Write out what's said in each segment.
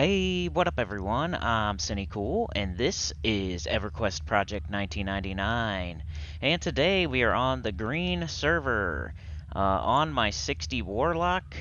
Hey, what up everyone? I'm Sinnycool, and this is Everquest Project 1999. And today we are on the green server. On my 60 Warlock,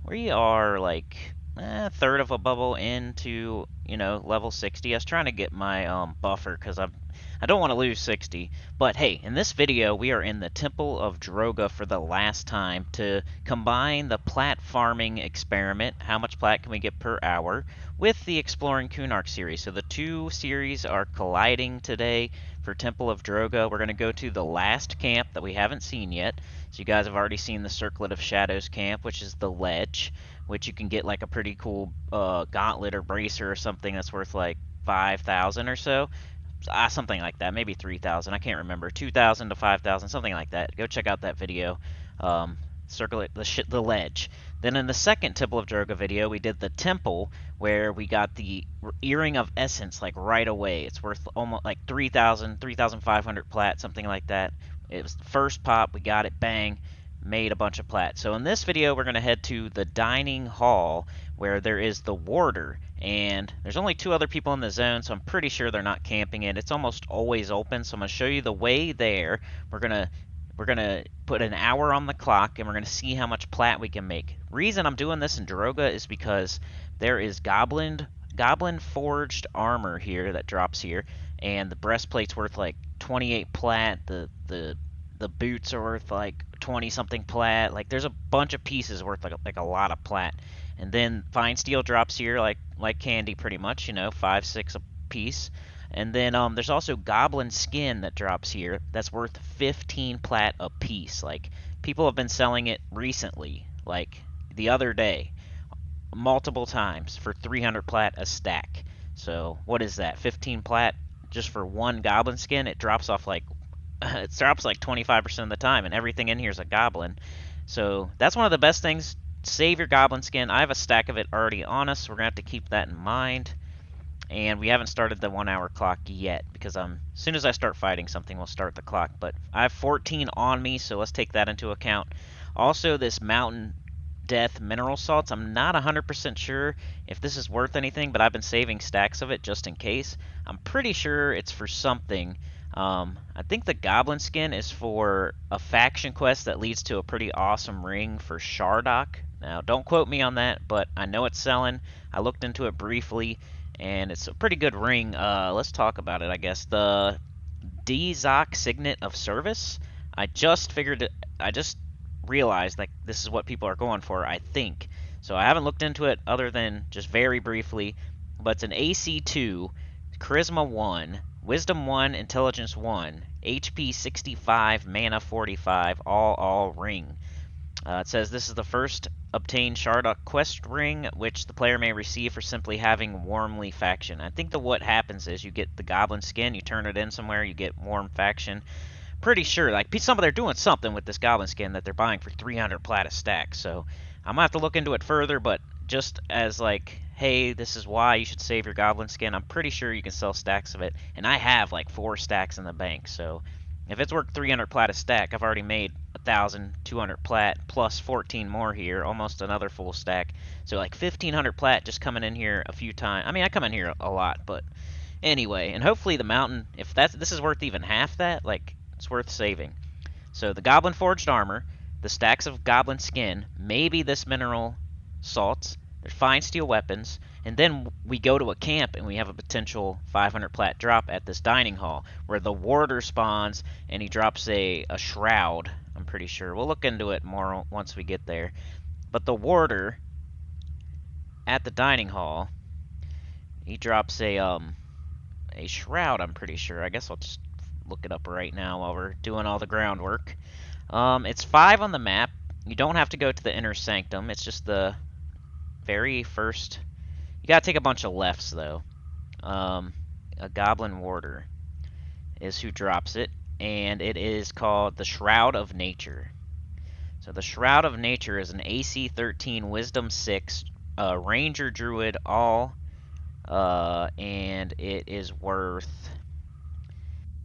we are like a third of a bubble into, level 60. I was trying to get my buffer because I don't want to lose 60. But hey, in this video we are in the Temple of Droga for the last time to combine the plat farming experiment, how much plat can we get per hour, with the Exploring Kunark series. So the two series are colliding today for Temple of Droga. We're going to go to the last camp that we haven't seen yet. So you guys have already seen the Circlet of Shadows camp, which is the ledge, which you can get like a pretty cool gauntlet or bracer or something that's worth like 5,000 or so. Something like that, maybe 3,000. I can't remember. 2,000 to 5,000, something like that. Go check out that video. Circle it, the ledge. Then in the second Temple of Droga video, we did the temple where we got the Earring of Essence like right away. It's worth almost like 3,000, 3,500 plat, something like that. It was the first pop. We got it, bang, made a bunch of plat. So in this video, we're going to head to the dining hall where there is the warder, and there's only two other people in the zone, so I'm pretty sure they're not camping it. It's almost always open, so I'm going to show you the way there. We're gonna put an hour on the clock, and we're gonna see how much plat we can make. Reason I'm doing this in Droga is because there is goblin forged armor here that drops here, and the breastplate's worth like 28 plat. The boots are worth like 20 something plat. Like there's a bunch of pieces worth like a lot of plat. And then fine steel drops here like candy pretty much, 5, 6 a piece. And then there's also goblin skin that drops here that's worth 15 plat a piece. Like people have been selling it recently, like the other day, multiple times for 300 plat a stack. So what is that? 15 plat just for one goblin skin? It drops off like 25% of the time, and everything in here is a goblin. So that's one of the best things. Save your goblin skin. I have a stack of it already on us, so we're gonna have to keep that in mind. And we haven't started the 1 hour clock yet because as soon as I start fighting something, we'll start the clock. But I have 14 on me, so let's take that into account. Also, this mountain death mineral salts, I'm not 100% sure if this is worth anything, but I've been saving stacks of it just in case. I'm pretty sure it's for something. I think the goblin skin is for a faction quest that leads to a pretty awesome ring for Shardok. Now, don't quote me on that, but I know it's selling. I looked into it briefly, and it's a pretty good ring. Let's talk about it, I guess. The Dzok Signet of Service. I just realized like this is what people are going for, I think. So I haven't looked into it other than just very briefly, but it's an AC 2, Charisma 1, Wisdom 1, Intelligence 1, HP 65, Mana 45, all ring. It says this is the first obtained Shardok quest ring, which the player may receive for simply having Warmly faction. I think what happens is you get the goblin skin, you turn it in somewhere, you get warm faction. Pretty sure, like they're doing something with this goblin skin that they're buying for 300 plat a stack. So I'm gonna have to look into it further, but just as like, hey, this is why you should save your goblin skin. I'm pretty sure you can sell stacks of it, and I have like 4 stacks in the bank. So if it's worth 300 plat a stack, I've already made 1,200 plat plus 14 more here, almost another full stack. So like 1,500 plat just coming in here a few times. I mean, I come in here a lot, but anyway, and hopefully the mountain, if this is worth even half that, like it's worth saving. So the goblin forged armor, the stacks of goblin skin, maybe this mineral salts, there's fine steel weapons, and then we go to a camp and we have a potential 500 plat drop at this dining hall where the warder spawns and he drops a shroud. I'm pretty sure. We'll look into it more once we get there. But the warder at the dining hall, he drops a shroud, I'm pretty sure. I guess I'll just look it up right now while we're doing all the groundwork. It's 5 on the map. You don't have to go to the inner sanctum. It's just the very first. You gotta take a bunch of lefts though. A goblin warder is who drops it, and it is called the Shroud of Nature. So the Shroud of Nature is an AC 13, Wisdom 6, Ranger Druid all, and it is worth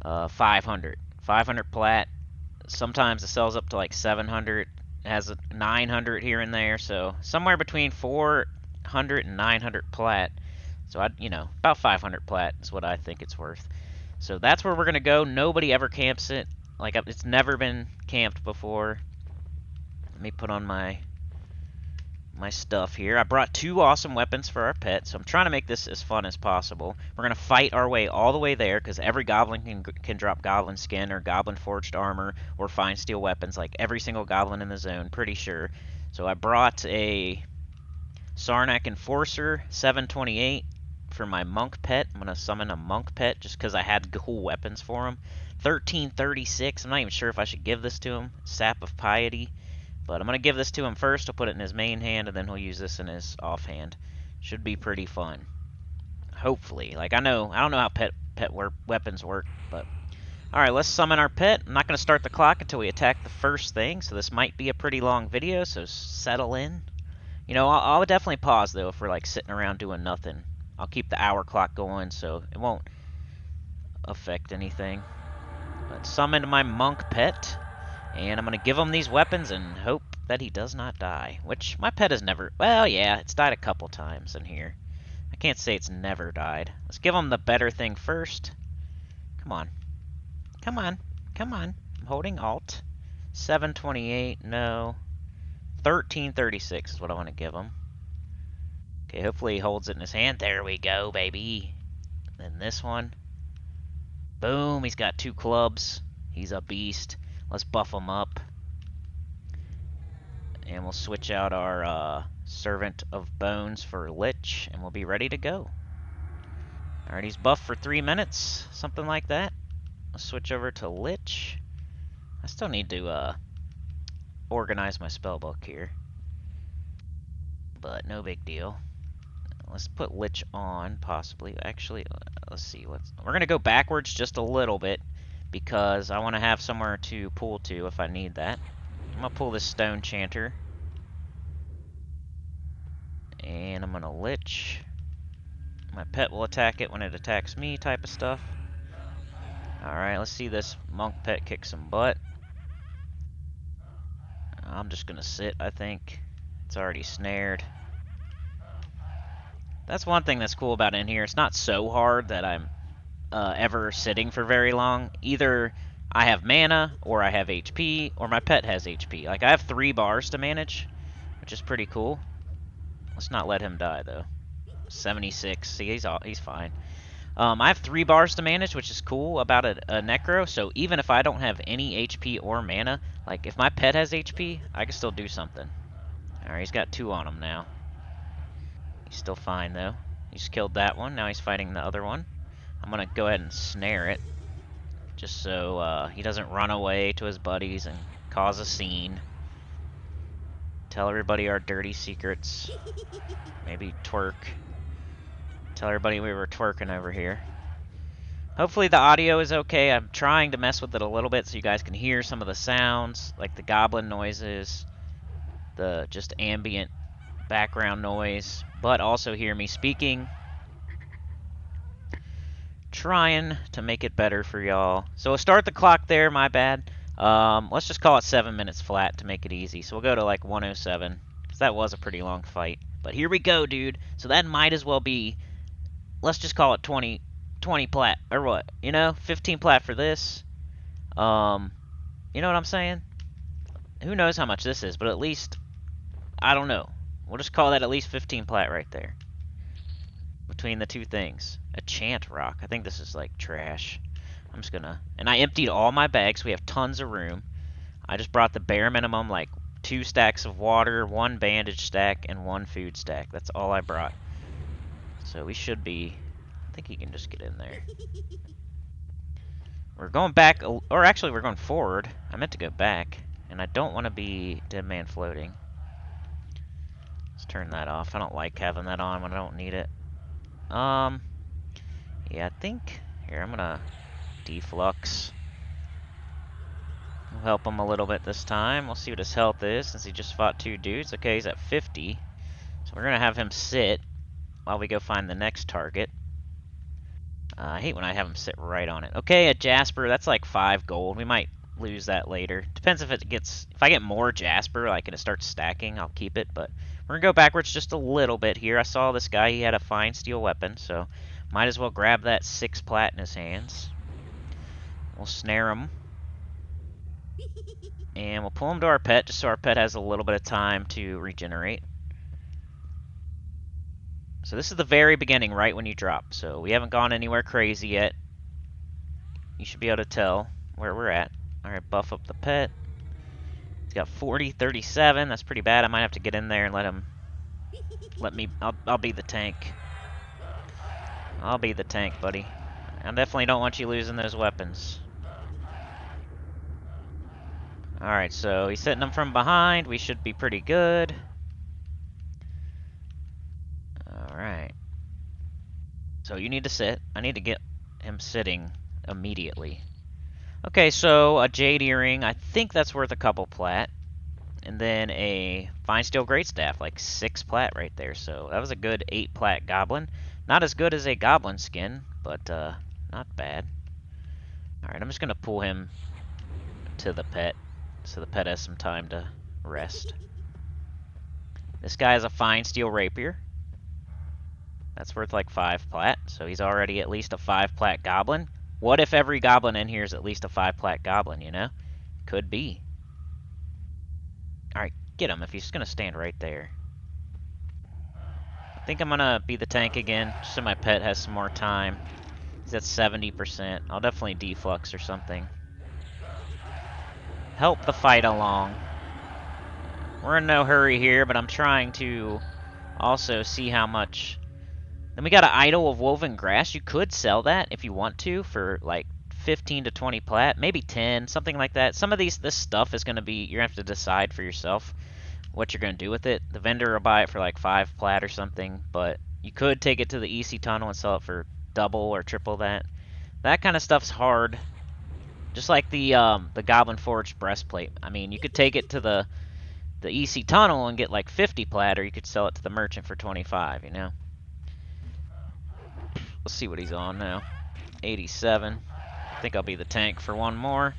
500. 500 plat. Sometimes it sells up to like 700. It has a 900 here and there, so somewhere between 4 800 and 900 plat. So about 500 plat is what I think it's worth. So that's where we're gonna go. Nobody ever camps it. Like, it's never been camped before. Let me put on my stuff here. I brought 2 awesome weapons for our pet, so I'm trying to make this as fun as possible. We're going to fight our way all the way there, because every goblin can drop goblin skin or goblin forged armor or fine steel weapons, like every single goblin in the zone, pretty sure. So I brought a Sarnak Enforcer 728 for my monk pet. I'm going to summon a monk pet just because I had cool weapons for him. 1336, I'm not even sure if I should give this to him. Sap of Piety. But I'm going to give this to him first. I'll put it in his main hand, and then he'll use this in his offhand. Should be pretty fun. Hopefully. Like, I don't know how weapons work, but... Alright, let's summon our pet. I'm not going to start the clock until we attack the first thing, so this might be a pretty long video, so settle in. I'll definitely pause, though, if we're, like, sitting around doing nothing. I'll keep the hour clock going, so it won't affect anything. But summon my monk pet. And I'm going to give him these weapons and hope that he does not die. Which, my pet has never... Well, yeah, it's died a couple times in here. I can't say it's never died. Let's give him the better thing first. Come on. Come on. Come on. I'm holding Alt. 728, no. 1336 is what I want to give him. Okay, hopefully he holds it in his hand. There we go, baby. Then this one. Boom, he's got 2 clubs. He's a beast. Let's buff him up. And we'll switch out our Servant of Bones for Lich, and we'll be ready to go. Alright, he's buffed for 3 minutes, something like that. Let's switch over to Lich. I still need to organize my spellbook here. But no big deal. Let's put Lich on, possibly. Actually, let's see. We're going to go backwards just a little bit, because I want to have somewhere to pull to if I need that. I'm going to pull this Stone Chanter. And I'm going to Lich. My pet will attack it when it attacks me, type of stuff. Alright, let's see this monk pet kick some butt. I'm just going to sit, I think. It's already snared. That's one thing that's cool about in here. It's not so hard that I'm ever sitting for very long. Either I have mana, or I have HP, or my pet has HP. Like, I have 3 bars to manage, which is pretty cool. Let's not let him die, though. 76. See, he's fine. I have 3 bars to manage, which is cool about a necro, so even if I don't have any HP or mana, like, if my pet has HP, I can still do something. Alright, he's got 2 on him now. He's still fine, though. He's killed that one. Now he's fighting the other one. I'm going to go ahead and snare it, just so he doesn't run away to his buddies and cause a scene. Tell everybody our dirty secrets. Maybe twerk. Tell everybody we were twerking over here. Hopefully the audio is okay. I'm trying to mess with it a little bit so you guys can hear some of the sounds, like the goblin noises, the just ambient background noise, but also hear me speaking. Trying to make it better for y'all. So we'll start the clock there, my bad. Let's just call it 7 minutes flat to make it easy. So we'll go to like 107, because that was a pretty long fight. But here we go, dude. So that might as well be, let's just call it 20 plat, or what? 15 plat for this. You know what I'm saying? Who knows how much this is, but at least, I don't know. We'll just call that at least 15 plat right there. Between the 2 things. A chant rock. I think this is like trash. I'm just gonna... And I emptied all my bags. We have tons of room. I just brought the bare minimum, like 2 stacks of water, 1 bandage stack, and 1 food stack. That's all I brought. So we should be... I think he can just get in there. We're going back... Or actually, we're going forward. I meant to go back. And I don't want to be dead man floating. Let's turn that off. I don't like having that on when I don't need it. Yeah, I think... Here, I'm gonna deflux. We'll help him a little bit this time. We'll see what his health is, since he just fought 2 dudes. Okay, he's at 50. So we're gonna have him sit while we go find the next target. I hate when I have him sit right on it. Okay, a Jasper, that's like 5 gold. We might lose that later. Depends if it gets... If I get more Jasper, like, and it starts stacking, I'll keep it, but We're gonna go backwards just a little bit here. I saw this guy, he had a fine steel weapon, so might as well grab that 6 plat in his hands. We'll snare him. And we'll pull him to our pet, just so our pet has a little bit of time to regenerate. So this is the very beginning, right when you drop. So we haven't gone anywhere crazy yet. You should be able to tell where we're at. Alright, buff up the pet. He's got 40, 37. That's pretty bad. I might have to get in there and let me... I'll be the tank. I'll be the tank, buddy. I definitely don't want you losing those weapons. Alright, so he's hitting them from behind. We should be pretty good. Alright. So you need to sit. I need to get him sitting immediately. Okay, so a jade earring. I think that's worth a couple plat. And then a fine steel greatstaff, like 6 plat right there. So that was a good 8 plat goblin. Not as good as a goblin skin, but not bad. Alright, I'm just going to pull him to the pet, so the pet has some time to rest. This guy has a fine steel rapier. That's worth like 5 plat, so he's already at least a 5 plat goblin. What if every goblin in here is at least a 5 plat goblin, you know? Could be. Alright, get him if he's going to stand right there. I think I'm going to be the tank again, just so my pet has some more time. He's at 70%. I'll definitely deflux or something. Help the fight along. We're in no hurry here, but I'm trying to also see how much... Then we got an idol of woven grass. You could sell that if you want to for like 15 to 20 plat, maybe 10, something like that. Some of this stuff is going to be, you're going to have to decide for yourself what you're going to do with it. The vendor will buy it for like 5 plat or something, but you could take it to the EC tunnel and sell it for double or triple that. That kind of stuff's hard. Just like the Goblin Forged breastplate. I mean, you could take it to the EC tunnel and get like 50 plat, or you could sell it to the merchant for 25, you know? Let's see what he's on now. 87. I think I'll be the tank for one more.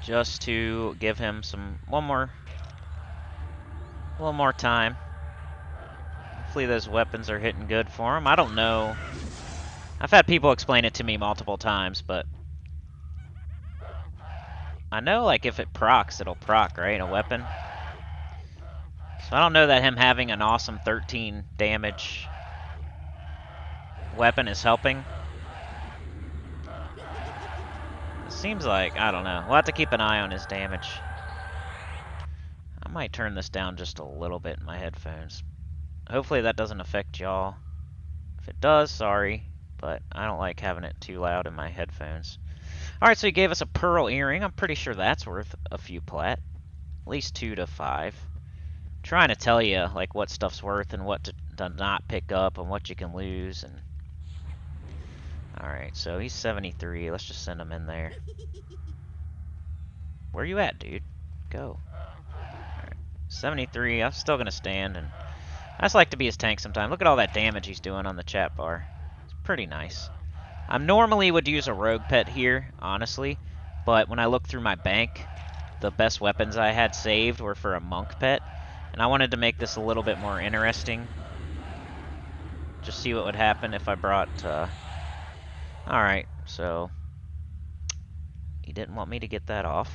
Just to give him a little more time. Hopefully those weapons are hitting good for him. I don't know. I've had people explain it to me multiple times, but I know, like, if it procs, it'll proc, right? A weapon. So I don't know that him having an awesome 13 damage weapon is helping. It seems like, I don't know. We'll have to keep an eye on his damage. I might turn this down just a little bit in my headphones. Hopefully that doesn't affect y'all. If it does, sorry. But I don't like having it too loud in my headphones. Alright, so he gave us a pearl earring. I'm pretty sure that's worth a few plat. At least 2 to 5. I'm trying to tell you, like, what stuff's worth and what to not pick up and what you can lose. And alright, so he's 73. Let's just send him in there. Where you at, dude? Go. Alright, 73. I'm still going to stand. And I just like to be his tank sometime. Look at all that damage he's doing on the chat bar. Pretty nice. I normally would use a rogue pet here, honestly, but when I looked through my bank, the best weapons I had saved were for a monk pet, and I wanted to make this a little bit more interesting. Just see what would happen if I brought, Alright, so he didn't want me to get that off.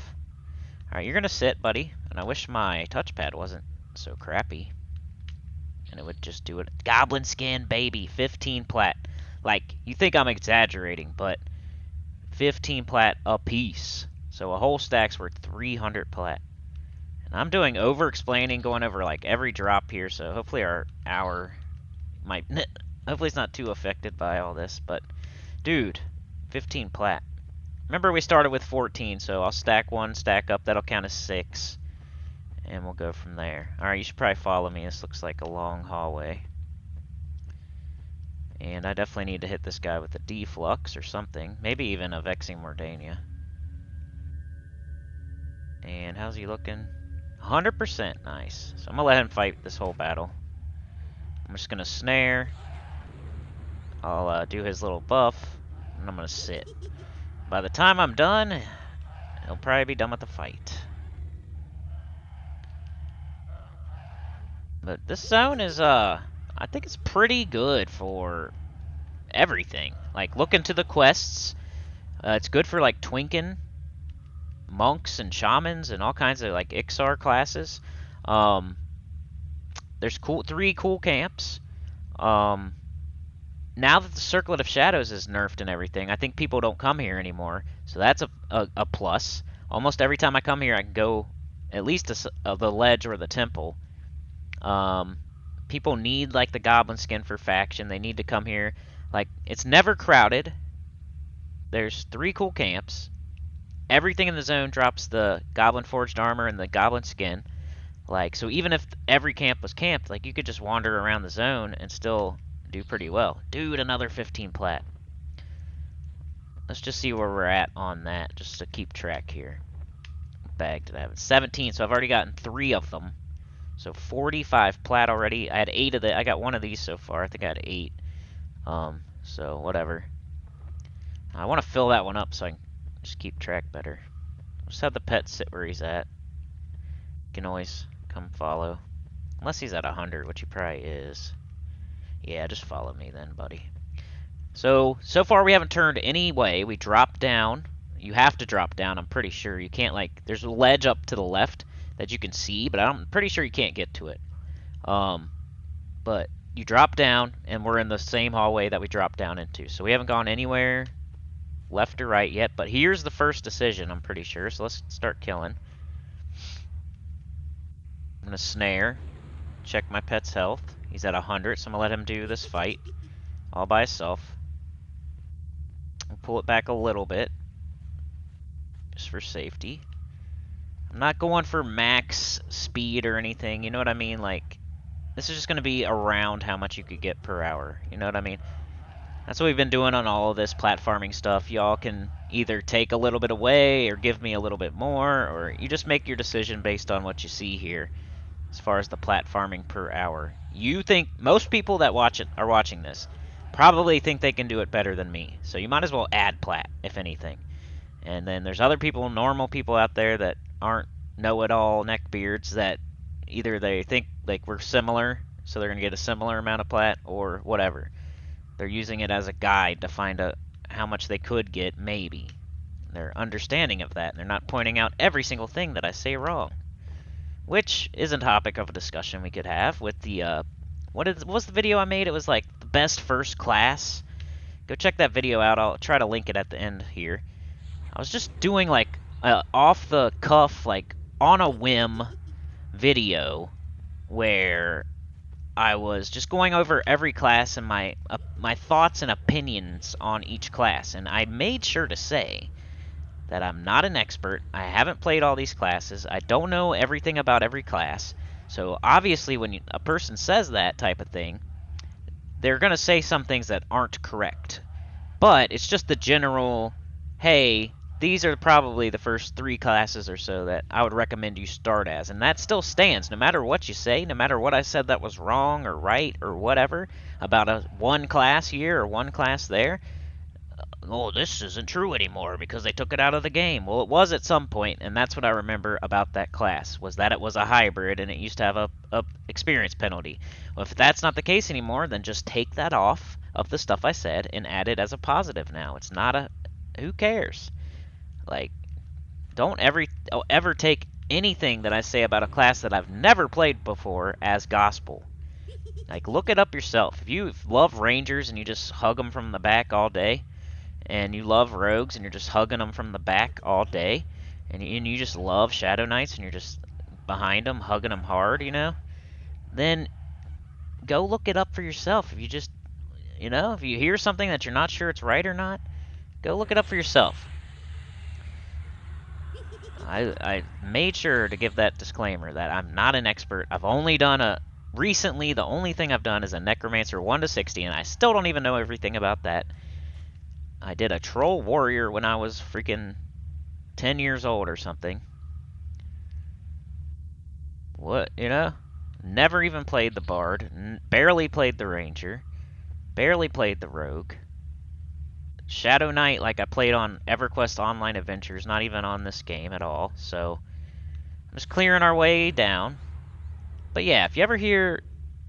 Alright, you're gonna sit, buddy, and I wish my touchpad wasn't so crappy. And it would just do it. Goblin skin, baby, 15 plat. Like, you think I'm exaggerating, but 15 plat a piece. So a whole stack's worth 300 plat. And I'm doing over-explaining, going over, like, every drop here, so hopefully our hour might... Hopefully it's not too affected by all this, but... Dude, 15 plat. Remember we started with 14, so I'll stack one, stack up, that'll count as 6. And we'll go from there. Alright, you should probably follow me. This looks like a long hallway. And I definitely need to hit this guy with a deflux or something. Maybe even a Vexing Mordania. And how's he looking? 100%. Nice. So I'm going to let him fight this whole battle. I'm just going to snare. I'll do his little buff. And I'm going to sit. By the time I'm done, he'll probably be done with the fight. But this zone is, I think it's pretty good for everything. Like, look into the quests. It's good for, like, twinking monks and shamans and all kinds of, like, Ixar classes. There's 3 cool camps. Um, now that the Circlet of Shadows is nerfed and everything, I think people don't come here anymore. So that's a plus. Almost every time I come here, I can go at least to the ledge or the temple. People need, like, the goblin skin for faction. They need to come here. Like, it's never crowded. There's 3 cool camps. Everything in the zone drops the goblin forged armor and the goblin skin. Like, so even if every camp was camped, like, you could just wander around the zone and still do pretty well. Dude, another 15 plat. Let's just see where we're at on that, just to keep track here. Bag did I have? 17, so I've already gotten 3 of them. So 45 plat already. I had 8 of the. I got 1 of these so far. I think I had 8. So whatever. I want to fill that one up so I can just keep track better. Just have the pet sit where he's at. You can always come follow. Unless he's at 100, which he probably is. Yeah, just follow me then, buddy. So far we haven't turned any way. We dropped down. You have to drop down, I'm pretty sure. You can't, like, there's a ledge up to the left that you can see, but I'm pretty sure you can't get to it. But you drop down, and we're in the same hallway that we dropped down into. So we haven't gone anywhere left or right yet, but here's the first decision, I'm pretty sure. So let's start killing. I'm going to snare. Check my pet's health. He's at 100, so I'm going to let him do this fight all by himself. I'll pull it back a little bit, just for safety. I'm not going for max speed or anything, you know what I mean? Like, this is just going to be around how much you could get per hour, you know what I mean? That's what we've been doing on all of this platforming stuff. Y'all can either take a little bit away or give me a little bit more, or you just make your decision based on what you see here as far as the platforming per hour. You think, most people that watch it are watching this probably think they can do it better than me, so you might as well add plat, if anything. And then there's other people, normal people out there that aren't know-it-all neckbeards that either they think like we're similar, so they're going to get a similar amount of plat, or whatever. They're using it as a guide to find out how much they could get, maybe. They're understanding of that, and they're not pointing out every single thing that I say wrong. Which is a topic of a discussion we could have with the, what was the video I made? It was like the best first class. Go check that video out. I'll try to link it at the end here. I was just doing, like, off the cuff, like, on a whim video where I was just going over every class and my thoughts and opinions on each class. And I made sure to say that I'm not an expert. I haven't played all these classes. I don't know everything about every class. So obviously when a person says that type of thing, they're going to say some things that aren't correct. But it's just the general, hey, these are probably the first 3 classes or so that I would recommend you start as. And that still stands, no matter what you say, no matter what I said that was wrong or right or whatever about one class here or one class there. Oh, this isn't true anymore because they took it out of the game. Well, it was at some point, and that's what I remember about that class, was that it was a hybrid and it used to have a experience penalty. Well, if that's not the case anymore, then just take that off of the stuff I said and add it as a positive now. It's not a... Who cares? Like, don't ever take anything that I say about a class that I've never played before as gospel. Like, look it up yourself. If you love Rangers and you just hug them from the back all day, and you love Rogues and you're just hugging them from the back all day, and you just love Shadow Knights and you're just behind them, hugging them hard, you know, then go look it up for yourself. If you just, you know, if you hear something that you're not sure it's right or not, go look it up for yourself. I made sure to give that disclaimer that I'm not an expert. I've only done recently, the only thing I've done is a necromancer 1 to 60, and I still don't even know everything about that. I did a troll warrior when I was freaking 10 years old or something. What, you know? Never even played the bard, barely played the ranger, barely played the rogue. Shadow Knight, like I played on EverQuest Online Adventures, not even on this game at all. So I'm just clearing our way down. But yeah, if you ever hear,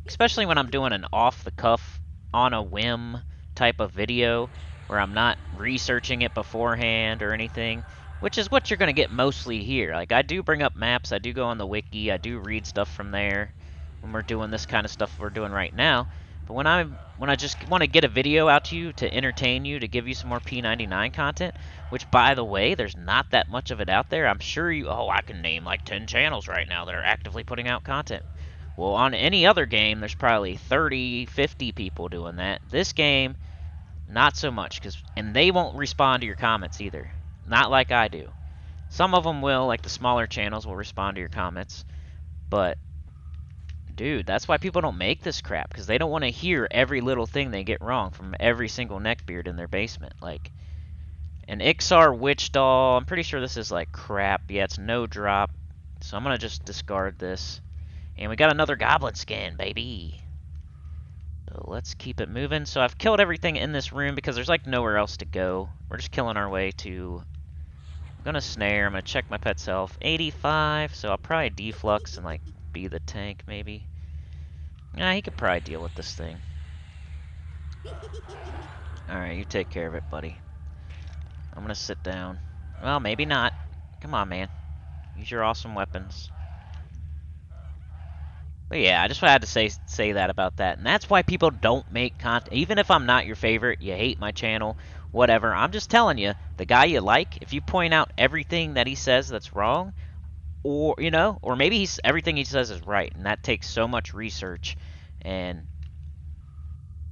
especially when I'm doing an off-the-cuff, on a whim type of video, where I'm not researching it beforehand or anything, which is what you're going to get mostly here. Like, I do bring up maps, I do go on the wiki, I do read stuff from there when we're doing this kind of stuff we're doing right now. But when I just want to get a video out to you to entertain you, to give you some more P99 content, which, by the way, there's not that much of it out there. I'm sure I can name like 10 channels right now that are actively putting out content. Well, on any other game, there's probably 30, 50 people doing that. This game, not so much, and they won't respond to your comments either. Not like I do. Some of them will, like the smaller channels will respond to your comments, but dude, that's why people don't make this crap, because they don't want to hear every little thing they get wrong from every single neckbeard in their basement. Like, an Ixar Witch Doll, I'm pretty sure this is like crap. Yeah, it's no drop, so I'm going to just discard this. And we got another goblin skin, baby. So let's keep it moving. So I've killed everything in this room because there's like nowhere else to go. We're just killing our way to... I'm gonna snare, I'm gonna check my pet's health. 85, so I'll probably deflux and like be the tank maybe. Nah, he could probably deal with this thing. Alright, you take care of it, buddy. I'm gonna sit down. Well, maybe not. Come on, man. Use your awesome weapons. But yeah, I just had to say that about that. And that's why people don't make content. Even if I'm not your favorite, you hate my channel, whatever. I'm just telling you, the guy you like, if you point out everything that he says that's wrong, or, you know, or maybe everything he says is right, and that takes so much research, and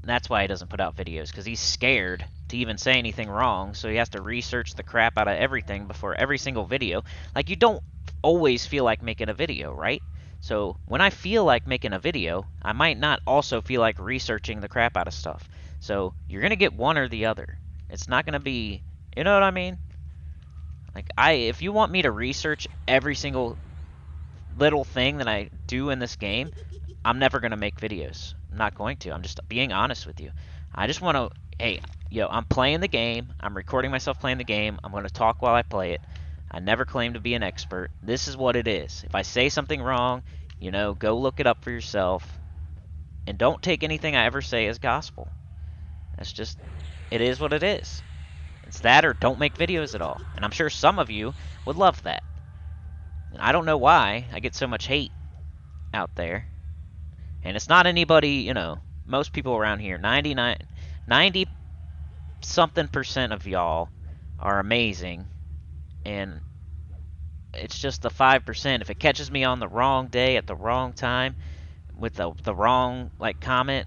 that's why he doesn't put out videos, because he's scared to even say anything wrong, so he has to research the crap out of everything before every single video. Like, you don't always feel like making a video, right? So when I feel like making a video, I might not also feel like researching the crap out of stuff. So you're going to get one or the other. It's not going to be, you know what I mean? Like, if you want me to research every single little thing that I do in this game, I'm never going to make videos. I'm not going to. I'm just being honest with you. I just want to, hey, yo, I'm playing the game. I'm recording myself playing the game. I'm going to talk while I play it. I never claim to be an expert. This is what it is. If I say something wrong, you know, go look it up for yourself. And don't take anything I ever say as gospel. That's just, it is what it is. It's that or don't make videos at all. And I'm sure some of you would love that. And I don't know why I get so much hate out there. And it's not anybody, you know, most people around here, 90 something % of y'all are amazing. And it's just the 5%. If it catches me on the wrong day at the wrong time with the wrong like comment,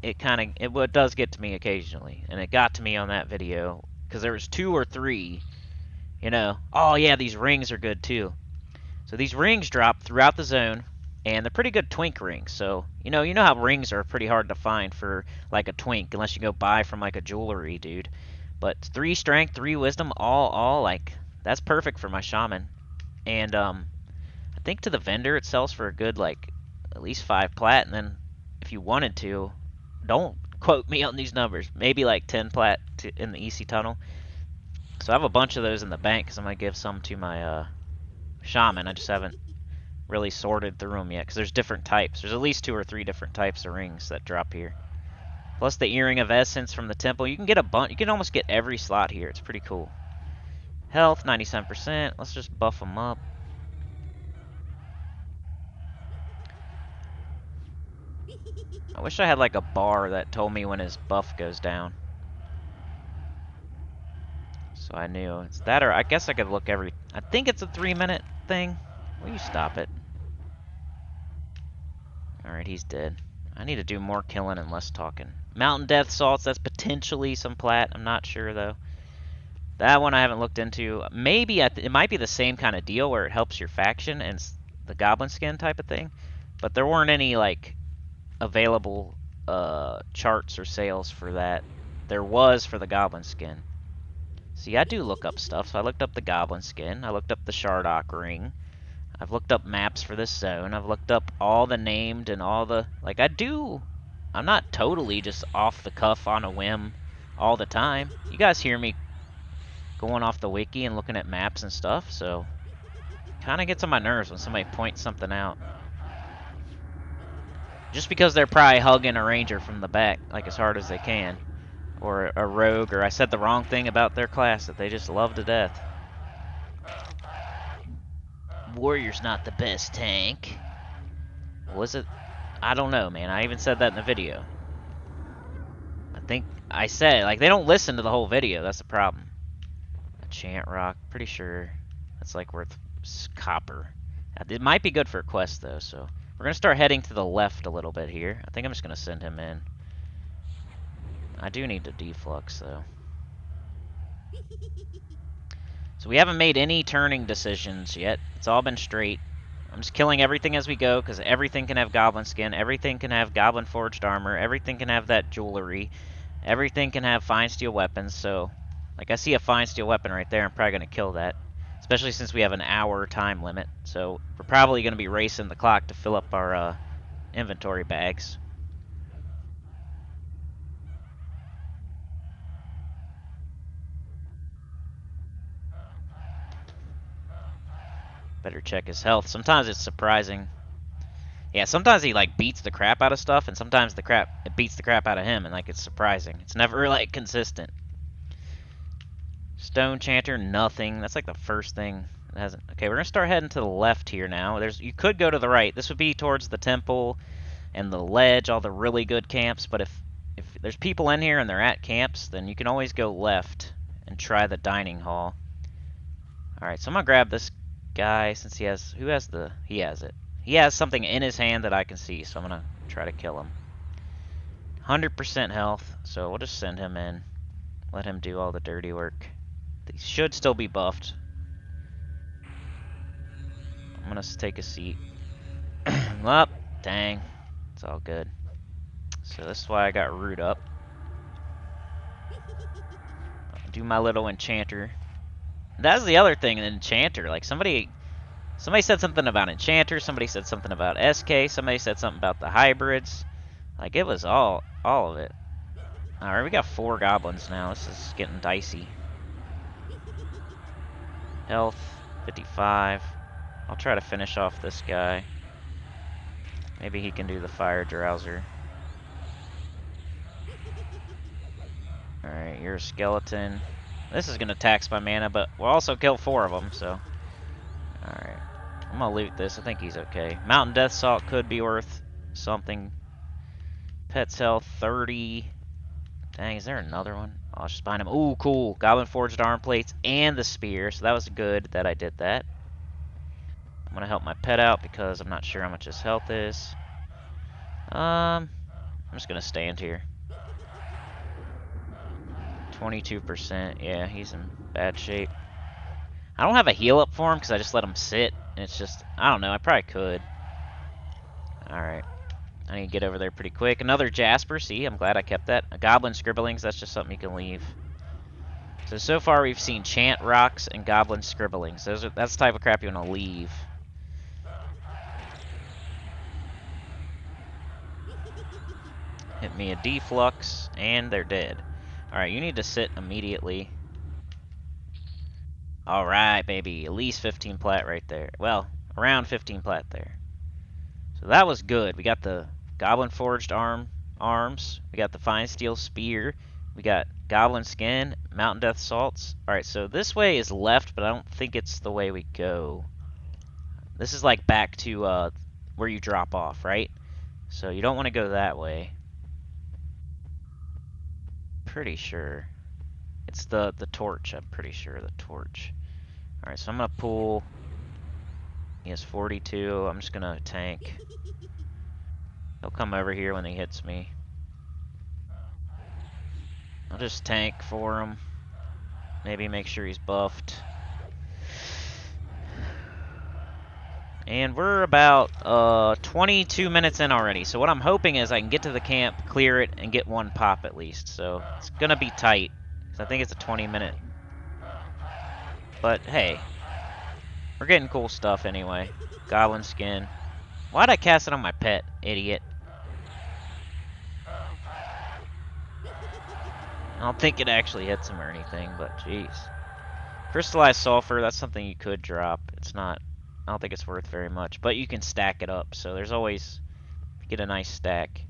it does get to me occasionally, and it got to me on that video because there was 2 or 3, you know. Oh yeah, these rings are good too. So these rings drop throughout the zone, and they're pretty good twink rings. So you know how rings are pretty hard to find for like a twink unless you go buy from like a jewelry dude. But 3 strength, 3 wisdom, all like, that's perfect for my shaman. And I think to the vendor it sells for a good like at least 5 plat, and then if you wanted to, don't quote me on these numbers, maybe like 10 plat in the EC tunnel. So I have a bunch of those in the bank because I'm going to give some to my shaman. I just haven't really sorted through them yet because there's different types. There's at least 2 or 3 different types of rings that drop here. Plus the earring of essence from the temple. You can get a bunch. You can almost get every slot here. It's pretty cool. Health, 97%. Let's just buff them up. I wish I had like a bar that told me when his buff goes down. So I knew. It's that, or I guess I could look every... I think it's a 3-minute thing. Will you stop it? Alright, he's dead. I need to do more killing and less talking. Mountain Death Salts, that's potentially some plat. I'm not sure, though. That one I haven't looked into. Maybe it might be the same kind of deal where it helps your faction and the goblin skin type of thing. But there weren't any, like, available charts or sales for that. There was for the goblin skin. See, I do look up stuff. So I looked up the goblin skin. I looked up the Shardock ring. I've looked up maps for this zone. I've looked up all the named and all the... Like, I'm not totally just off the cuff on a whim all the time. You guys hear me going off the wiki and looking at maps and stuff, so... Kind of gets on my nerves when somebody points something out. Just because they're probably hugging a ranger from the back, like as hard as they can. Or a rogue, or I said the wrong thing about their class that they just love to death. Warrior's not the best tank. Was it? I don't know, man. I even said that in the video. I think I said, like, they don't listen to the whole video. That's the problem. A chant rock. Pretty sure that's, like, worth copper. It might be good for a quest, though, so... We're going to start heading to the left a little bit here. I think I'm just going to send him in. I do need to deflux, though. So we haven't made any turning decisions yet. It's all been straight. I'm just killing everything as we go, because everything can have goblin skin, everything can have goblin forged armor, everything can have that jewelry, everything can have fine steel weapons, so... Like, I see a fine steel weapon right there, I'm probably going to kill that. Especially since we have an hour time limit, so we're probably going to be racing the clock to fill up our inventory bags. Better check his health. Sometimes it's surprising. Yeah, sometimes he like beats the crap out of stuff, and sometimes it beats the crap out of him, and like it's surprising. It's never like consistent. Stone Chanter, nothing. That's like the first thing that hasn't. Okay, we're gonna start heading to the left here now. You could go to the right. This would be towards the temple and the ledge, all the really good camps. But if there's people in here and they're at camps, then you can always go left and try the dining hall. All right, so I'm gonna grab this guy since he has. He has it. He has something in his hand that I can see, so I'm gonna try to kill him. 100% health, so we'll just send him in. Let him do all the dirty work. He should still be buffed. I'm gonna take a seat. Well, dang. It's all good. So this is why I got root up. I'll do my little enchanter. That's the other thing, an enchanter. Like somebody said something about enchanter, somebody said something about SK, somebody said something about the hybrids. Like it was all of it. Alright, we got 4 goblins now. This is getting dicey. Health, 55. I'll try to finish off this guy. Maybe he can do the fire drowser. Alright, you're a skeleton. This is going to tax my mana, but we'll also kill 4 of them, so... Alright. I'm going to loot this. I think he's okay. Mountain Death Salt could be worth something. Pet's health, 30. Dang, is there another one? Oh, I'll just find him. Ooh, cool. Goblin Forged Arm Plates and the Spear, so that was good that I did that. I'm going to help my pet out because I'm not sure how much his health is. I'm just going to stand here. 22%. Yeah, he's in bad shape. I don't have a heal up for him because I just let him sit. And it's just, I don't know, I probably could. Alright. I need to get over there pretty quick. Another Jasper, see, I'm glad I kept that. A Goblin Scribblings, that's just something you can leave. So far we've seen Chant Rocks and Goblin Scribblings. That's the type of crap you want to leave. Hit me a deflux, and they're dead. Alright, you need to sit immediately. Alright, baby. At least 15 plat right there. Well, around 15 plat there. So that was good. We got the Goblin Forged arms. We got the Fine Steel Spear. We got Goblin Skin, Mountain Death Salts. Alright, so this way is left, but I don't think it's the way we go. This is like back to where you drop off, right? So you don't want to go that way. Pretty sure. It's the torch, I'm pretty sure, the torch. Alright, so I'm gonna pull. He has 42. I'm just gonna tank. He'll come over here when he hits me. I'll just tank for him. Maybe make sure he's buffed. And we're about 22 minutes in already. So what I'm hoping is I can get to the camp, clear it, and get 1 pop at least. So it's gonna be tight. 'Cause I think it's a 20-minute. But hey, we're getting cool stuff anyway. Goblin skin. Why'd I cast it on my pet, idiot? I don't think it actually hits him or anything, but jeez. Crystallized sulfur, that's something you could drop. It's not, I don't think it's worth very much, but you can stack it up, so there's always Get a nice stack.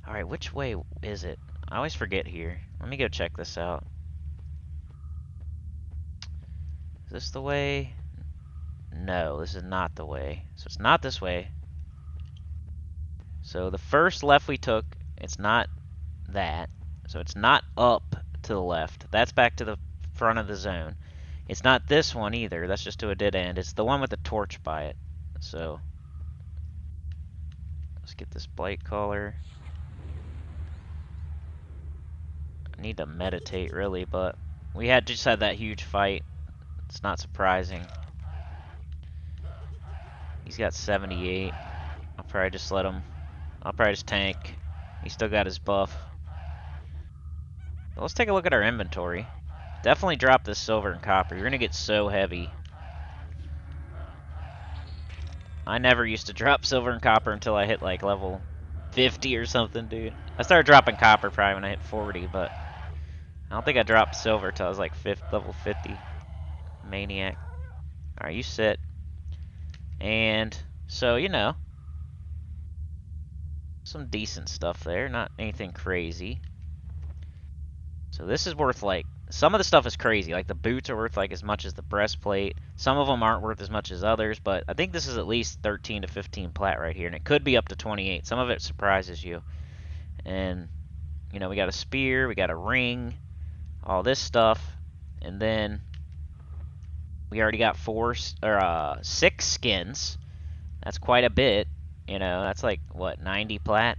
Alright, which way is it? I always forget here. Let me go check this out. Is this the way? No, this is not the way. So it's not this way. So the first left we took, it's not that. So it's not up to the left. That's back to the front of the zone. It's not this one either. That's just to a dead end. It's the one with the torch by it. So let's get this blight caller. I need to meditate really, but we just had that huge fight. It's not surprising. He's got 78. I'll probably just tank. He's still got his buff. But let's take a look at our inventory. Definitely drop this silver and copper. You're gonna get so heavy. I never used to drop silver and copper until I hit like level 50 or something, dude. I started dropping copper probably when I hit 40, but I don't think I dropped silver till I was like level 50. Maniac. Alright, you sit. And so, you know, some decent stuff there. Not anything crazy. So this is worth like, some of the stuff is crazy. Like the boots are worth like as much as the breastplate. Some of them aren't worth as much as others, but I think this is at least 13 to 15 plat right here, and it could be up to 28. Some of it surprises you. And, you know, we got a spear, we got a ring, all this stuff, and then we already got 6 skins. That's quite a bit. You know, that's like, what, 90 plat?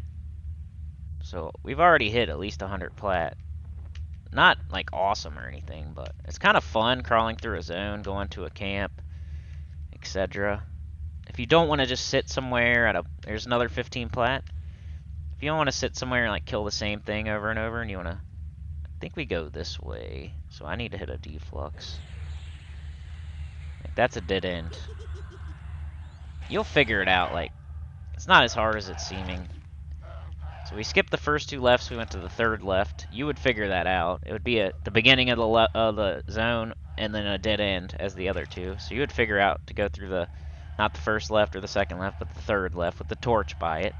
So we've already hit at least 100 plat. Not like awesome or anything, but it's kind of fun crawling through a zone, going to a camp, etc. If you don't want to just sit somewhere there's another 15 plat. If you don't want to sit somewhere and like kill the same thing over and over, and you want to, I think we go this way. So I need to hit a deflux. Like, that's a dead end. You'll figure it out. Like, it's not as hard as it's seeming. So we skipped the first 2 lefts, we went to the 3rd left. You would figure that out. It would be at the beginning of the zone, and then a dead end as the other 2. So you would figure out to go through not the 1st left or the 2nd left, but the 3rd left with the torch by it.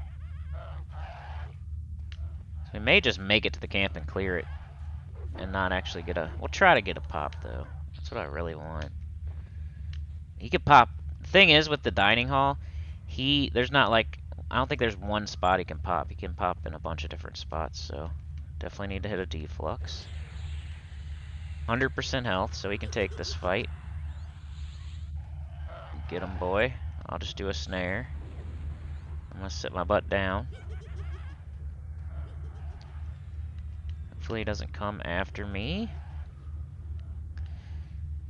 So we may just make it to the camp and clear it, and not actually we'll try to get a pop, though. That's what I really want. He could pop. The thing is, with the dining hall, there's not like, I don't think there's one spot he can pop. He can pop in a bunch of different spots, so definitely need to hit a deflux. 100% health, so he can take this fight. Get him, boy. I'll just do a snare. I'm gonna sit my butt down. Hopefully he doesn't come after me.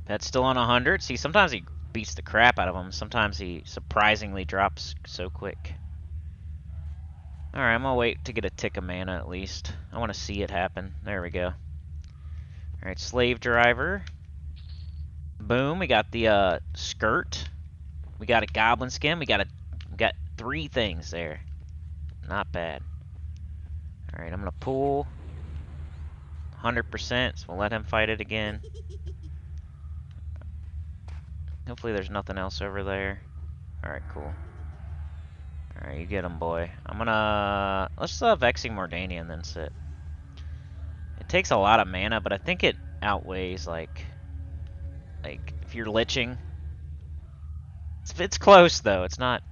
Pet's still on 100. See, sometimes he beats the crap out of him. Sometimes he surprisingly drops so quick. Alright, I'm gonna wait to get a tick of mana at least. I want to see it happen. There we go. Alright, slave driver. Boom, we got the skirt. We got a goblin skin. We got 3 things there. Not bad. Alright, I'm gonna pull 100%, so we'll let him fight it again. Hopefully there's nothing else over there. Alright, cool. Alright, you get him, boy. Let's Vexing Mordania and then sit. It takes a lot of mana, but I think it outweighs, like if you're liching. It's close, though. It's not...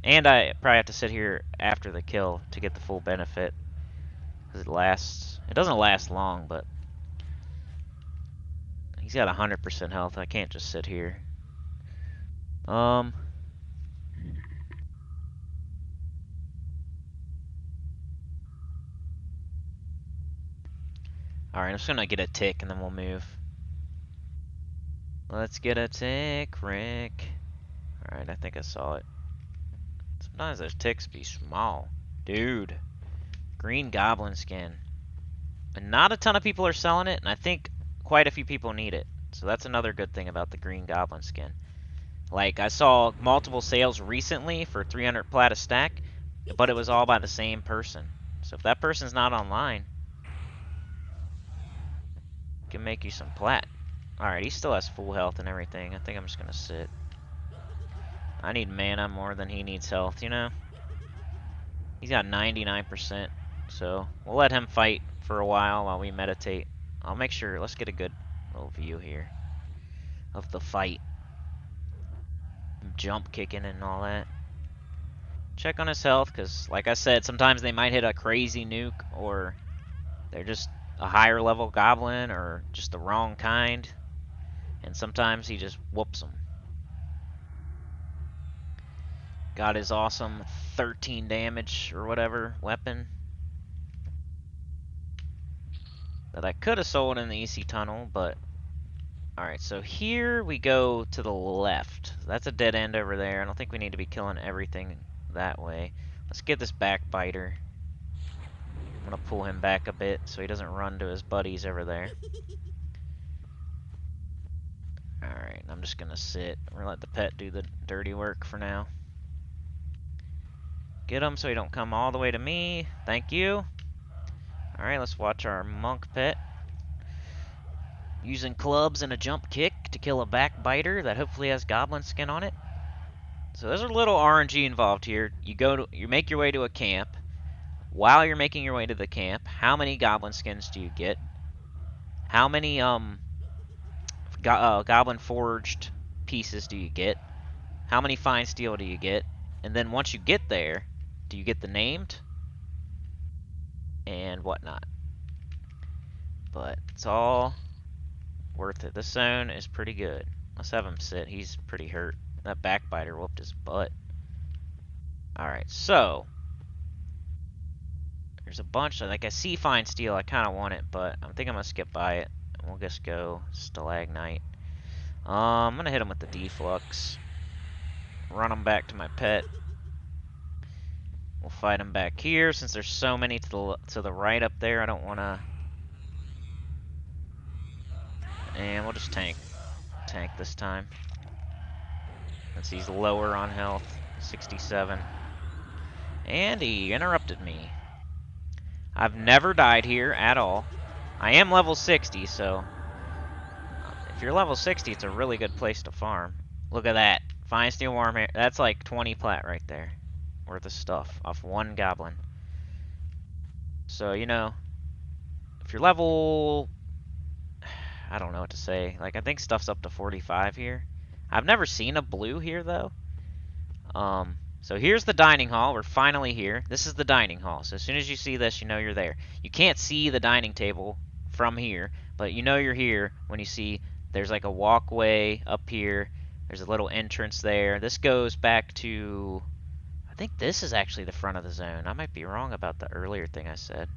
And I probably have to sit here after the kill to get the full benefit. Because it doesn't last long, but... He's got 100% health. I can't just sit here. Alright, I'm just gonna get a tick and then we'll move. Let's get a tick, Rick. Alright, I think I saw it. Sometimes those ticks be small. Dude. Green goblin skin. And not a ton of people are selling it, and I think quite a few people need it. So that's another good thing about the green goblin skin. Like, I saw multiple sales recently for 300 plat a stack, but it was all by the same person. So if that person's not online, can make you some plat. Alright, he still has full health and everything. I think I'm just gonna sit. I need mana more than he needs health, you know? He's got 99%, so we'll let him fight for a while we meditate. I'll make sure, let's get a good little view here of the fight. Jump kicking and all that. Check on his health, because like I said, sometimes they might hit a crazy nuke, or they're just a higher level goblin, or just the wrong kind, and sometimes he just whoops them. Got his awesome 13 damage or whatever weapon that I could have sold in the EC tunnel, but alright, so here we go to the left. That's a dead end over there. I don't think we need to be killing everything that way. Let's get this backbiter. I'm gonna pull him back a bit so he doesn't run to his buddies over there. Alright, I'm just gonna sit. We're gonna let the pet do the dirty work for now. Get him so he don't come all the way to me. Thank you. Alright, let's watch our monk pet. Using clubs and a jump kick to kill a backbiter that hopefully has goblin skin on it. So there's a little RNG involved here. You make your way to a camp. While you're making your way to the camp, how many goblin skins do you get? How many goblin forged pieces do you get? How many fine steel do you get? And then once you get there, do you get the named? And whatnot. But it's all worth it. This zone is pretty good. Let's have him sit. He's pretty hurt. That backbiter whooped his butt. Alright, so there's a bunch of, like, I see fine steel. I kind of want it, but I think I'm going to skip by it. We'll just go Stalagnite. I'm going to hit him with the deflux. Run him back to my pet. We'll fight him back here. Since there's so many to the right up there, I don't want to... And we'll just tank this time. Since he's lower on health. 67. And he interrupted me. I've never died here at all. I am level 60, so if you're level 60, it's a really good place to farm. Look at that. Fine steel warm hair. That's like 20 plat right there. Worth of stuff off one goblin. So, you know, if you're level... I don't know what to say. Like, I think stuff's up to 45 here. I've never seen a blue here, though. So here's the dining hall. We're finally here. This is the dining hall. So as soon as you see this, you know you're there. You can't see the dining table from here, but you know you're here when you see there's like a walkway up here. There's a little entrance there. This goes back to... I think this is actually the front of the zone. I might be wrong about the earlier thing I said.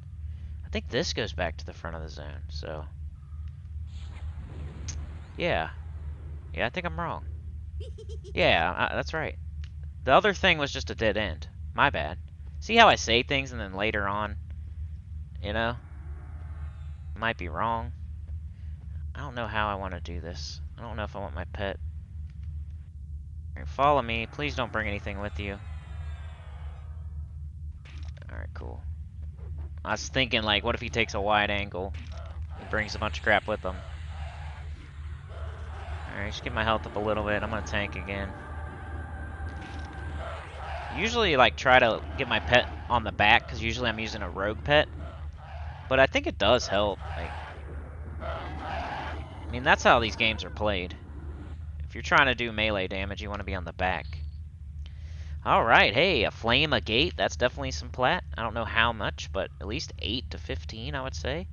I think this goes back to the front of the zone, so... Yeah. Yeah, I think I'm wrong. Yeah, that's right. The other thing was just a dead end. My bad. See how I say things and then later on, you know? I might be wrong. I don't know how I want to do this. I don't know if I want my pet. Alright, follow me. Please don't bring anything with you. Alright, cool. I was thinking, like, what if he takes a wide angle? He brings a bunch of crap with him. Alright, just get my health up a little bit. I'm gonna tank again. Usually, like, try to get my pet on the back, because usually I'm using a rogue pet. But I think it does help. Like, I mean, that's how these games are played. If you're trying to do melee damage, you want to be on the back. Alright, hey, a flame, a gate. That's definitely some plat. I don't know how much, but at least 8 to 15, I would say.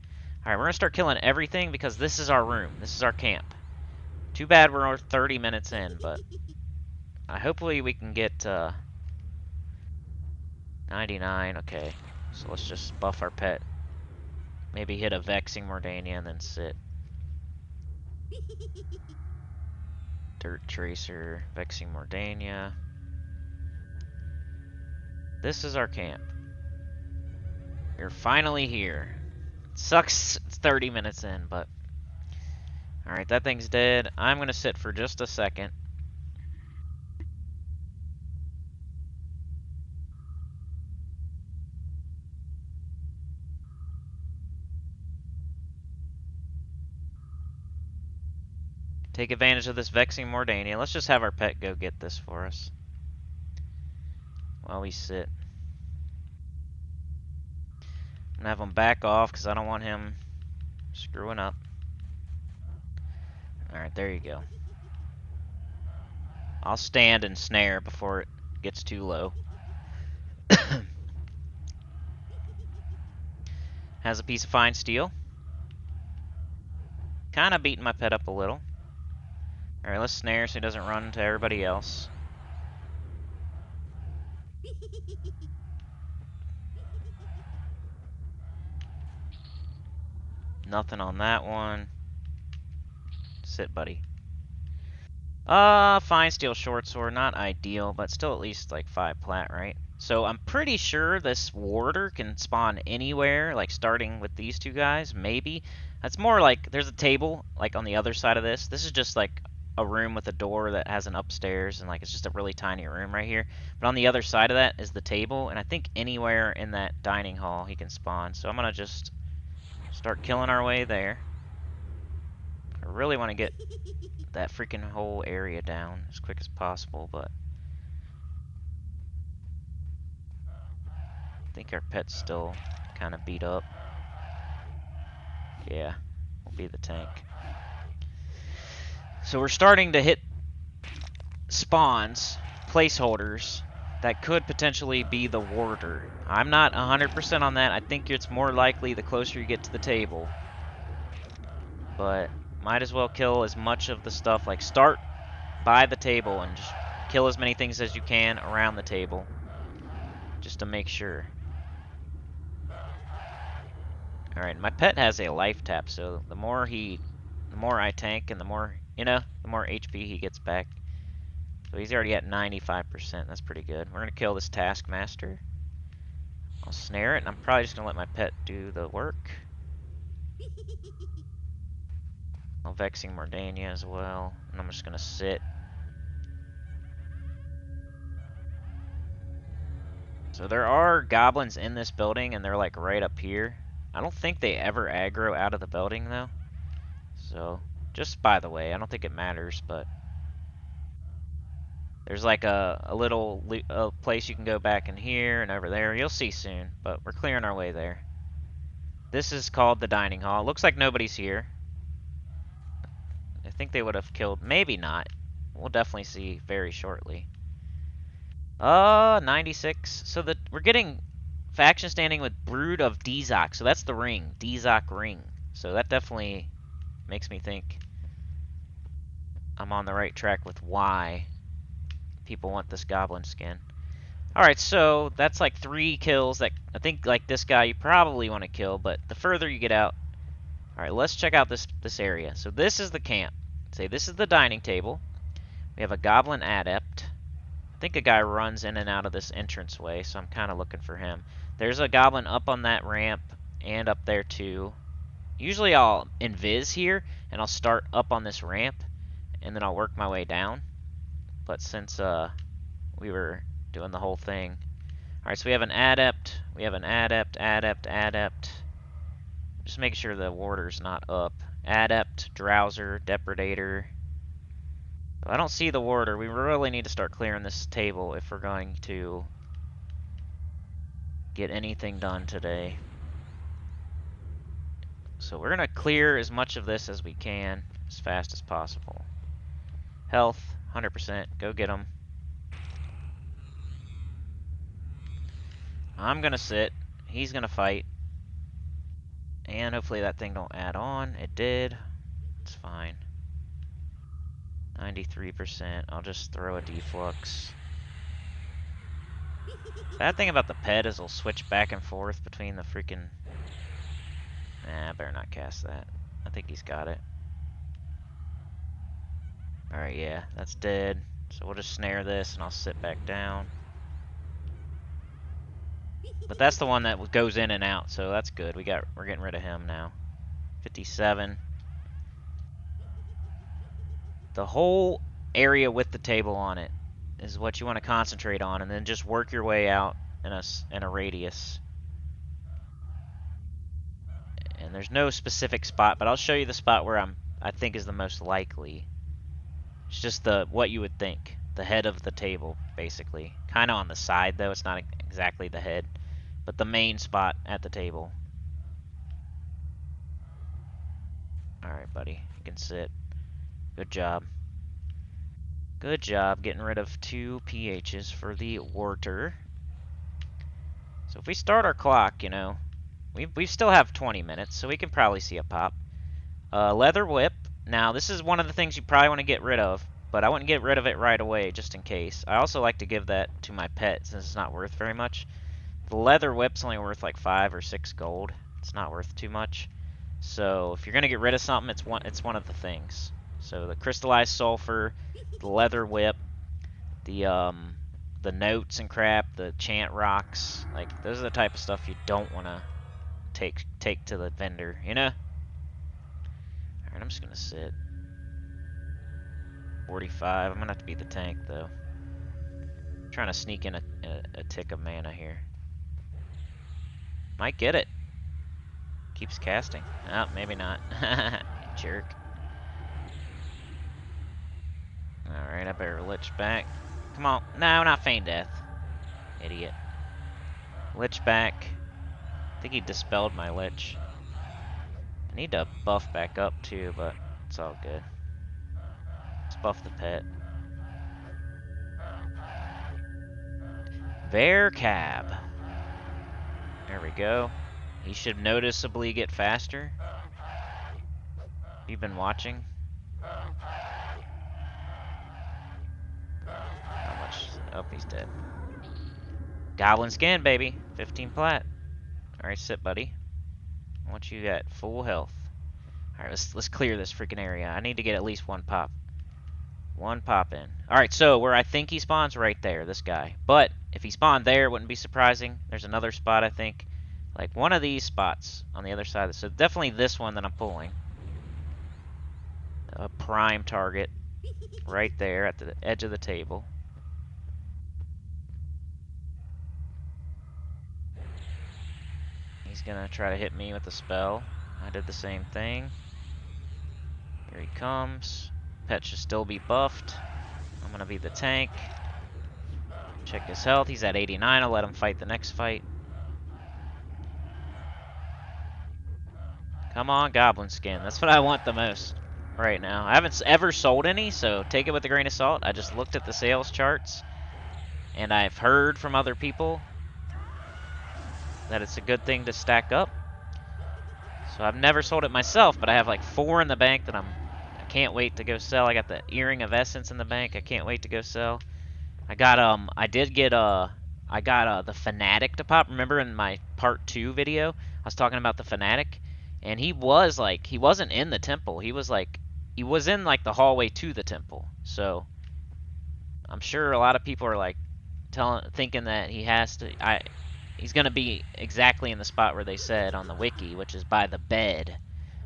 Alright, we're going to start killing everything, because this is our room. This is our camp. Too bad we're 30 minutes in, but... hopefully we can get... 99, okay. So let's just buff our pet. Maybe hit a Vexing Mordania and then sit. Dirt Tracer, Vexing Mordania. This is our camp. We're finally here. Sucks it's 30 minutes in, but... Alright, that thing's dead. I'm gonna sit for just a second. Take advantage of this Vexing Mordania. Let's just have our pet go get this for us. While we sit. I'm gonna have him back off because I don't want him screwing up. Alright, there you go. I'll stand and snare before it gets too low. Has a piece of fine steel. Kind of beating my pet up a little. Alright, let's snare so he doesn't run into everybody else. Nothing on that one. Sit, buddy. Fine steel short sword, not ideal, but still at least like 5 plat, right? So I'm pretty sure this warder can spawn anywhere, like starting with these two guys, maybe. That's more like, there's a table, like on the other side of this. This is just like a room with a door that has an upstairs, and like it's just a really tiny room right here. But on the other side of that is the table, and I think anywhere in that dining hall he can spawn. So I'm gonna just start killing our way there. I really want to get that freaking whole area down as quick as possible, but I think our pet's still kind of beat up. Yeah, we'll be the tank. So we're starting to hit spawns, placeholders, that could potentially be the warder. I'm not 100% on that. I think it's more likely the closer you get to the table. But might as well kill as much of the stuff, like start by the table and just kill as many things as you can around the table, just to make sure. Alright, my pet has a life tap, so the more I tank and the more HP he gets back. So he's already at 95%, that's pretty good. We're gonna kill this taskmaster. I'll snare it, and I'm probably just gonna let my pet do the work. I'll Vexing Mordania as well, and I'm just gonna sit. So there are goblins in this building, and they're like right up here. I don't think they ever aggro out of the building though. So, just by the way, I don't think it matters, but there's like a little place you can go back in here and over there. You'll see soon, but we're clearing our way there. This is called the dining hall. It looks like nobody's here. I think they would have killed, maybe not. We'll definitely see very shortly. 96. So we're getting faction standing with Brood of Dizok. So that's the ring, Dizok ring. So that definitely makes me think I'm on the right track with why people want this goblin skin. Alright, so that's like 3 kills that I think like this guy you probably want to kill, but the further you get out. Alright, let's check out this area. So this is the camp. Say this is the dining table. We have a goblin adept. I think a guy runs in and out of this entranceway, so I'm kind of looking for him. There's a goblin up on that ramp and up there too. Usually I'll invis here and I'll start up on this ramp and then I'll work my way down. But since we were doing the whole thing. Alright, so we have an adept, adept. Just making sure the warder's not up. Adept, drowser, depredator. I don't see the warder. We really need to start clearing this table if we're going to get anything done today. So we're going to clear as much of this as we can as fast as possible. Health, 100%. Go get them. I'm going to sit. He's going to fight. And hopefully that thing don't add on. It did. It's fine. 93%. I'll just throw a deflux. Bad thing about the pet is it'll switch back and forth between the freaking... Nah, I better not cast that. I think he's got it. Alright, yeah, that's dead. So we'll just snare this and I'll sit back down. But that's the one that goes in and out, so that's good. We're getting rid of him now. 57. The whole area with the table on it is what you want to concentrate on, and then just work your way out in a radius. And there's no specific spot, but I'll show you the spot where I think is the most likely. It's just what you would think, the head of the table, basically. Kind of on the side though. It's not exactly the head, but the main spot at the table. Alright, buddy. You can sit. Good job. Good job getting rid of 2 PHs for the Warter. So if we start our clock, you know, we still have 20 minutes, so we can probably see a pop. Leather whip. Now, this is one of the things you probably want to get rid of, but I wouldn't get rid of it right away, just in case. I also like to give that to my pet, since it's not worth very much. The leather whip's only worth like 5 or 6 gold. It's not worth too much. So if you're gonna get rid of something, it's one of the things. So the crystallized sulfur, the leather whip, the notes and crap, the chant rocks, like those are the type of stuff you don't want to take to the vendor, you know? Alright, I'm just gonna sit. 45. I'm gonna have to beat the tank though. I'm trying to sneak in a tick of mana here. Might get it. Keeps casting. Oh, maybe not. Jerk. Alright, I better lich back. Come on. No, not feign death. Idiot. Lich back. I think he dispelled my lich. I need to buff back up too, but it's all good. Let's buff the pet. Vercab. There we go. He should noticeably get faster. You've been watching. How much? Oh, he's dead. Goblin skin, baby. 15 plat. Alright, sit, buddy. I want you at full health. Alright, let's clear this freaking area. I need to get at least one pop. One pop in. Alright, so where I think he spawns, right there, this guy. But if he spawned there, it wouldn't be surprising. There's another spot, I think. Like one of these spots on the other side. So definitely this one that I'm pulling. A prime target. Right there at the edge of the table. He's gonna try to hit me with a spell. I did the same thing. Here he comes. Pet should still be buffed. I'm gonna be the tank. Check his health. He's at 89. I'll let him fight the next fight. Come on, goblin skin. That's what I want the most right now. I haven't ever sold any, so take it with a grain of salt. I just looked at the sales charts, and I've heard from other people that it's a good thing to stack up. So I've never sold it myself, but I have like 4 in the bank that I can't wait to go sell. I got the Earring of Essence in the bank. I can't wait to go sell. I got the Fanatic to pop. Remember in my part 2 video, I was talking about the Fanatic, and he wasn't in the temple. He was in like the hallway to the temple. So I'm sure a lot of people are like thinking that he's gonna be exactly in the spot where they said on the wiki, which is by the bed,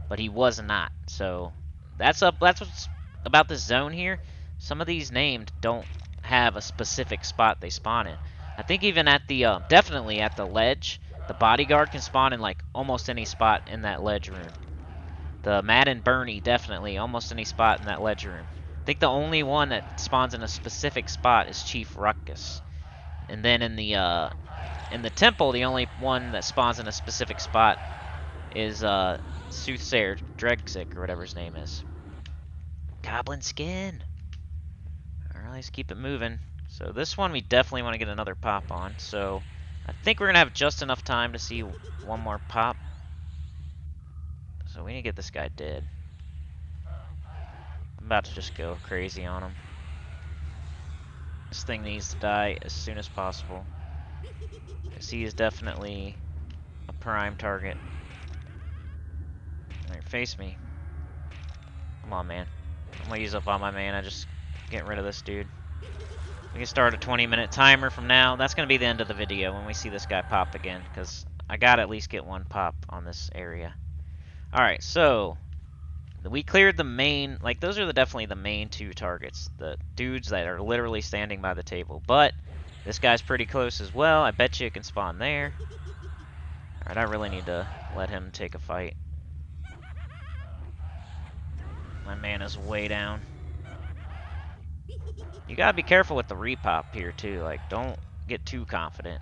but he was not. So that's what's about this zone here. Some of these named don't have a specific spot they spawn in. I think even at the definitely at the ledge, the bodyguard can spawn in like almost any spot in that ledge room. The Madden Bernie definitely almost any spot in that ledge room. I think the only one that spawns in a specific spot is Chief Ruckus. And then in the temple, the only one that spawns in a specific spot is Soothsayer Dregzik or whatever his name is. Goblin skin. Alright, let's keep it moving. So this one we definitely want to get another pop on. So I think we're going to have just enough time to see one more pop. So we need to get this guy dead. I'm about to just go crazy on him. This thing needs to die as soon as possible. Because he is definitely a prime target. Alright, face me. Come on, man. I'm going to use up all my mana just getting rid of this dude. We can start a 20-minute timer from now. That's going to be the end of the video when we see this guy pop again. Because I got to at least get one pop on this area. Alright, so we cleared the main, like those are definitely the main 2 targets. The dudes that are literally standing by the table. But this guy's pretty close as well. I bet you it can spawn there. Alright, I really need to let him take a fight. My mana's way down. You gotta be careful with the repop here too. Like, don't get too confident.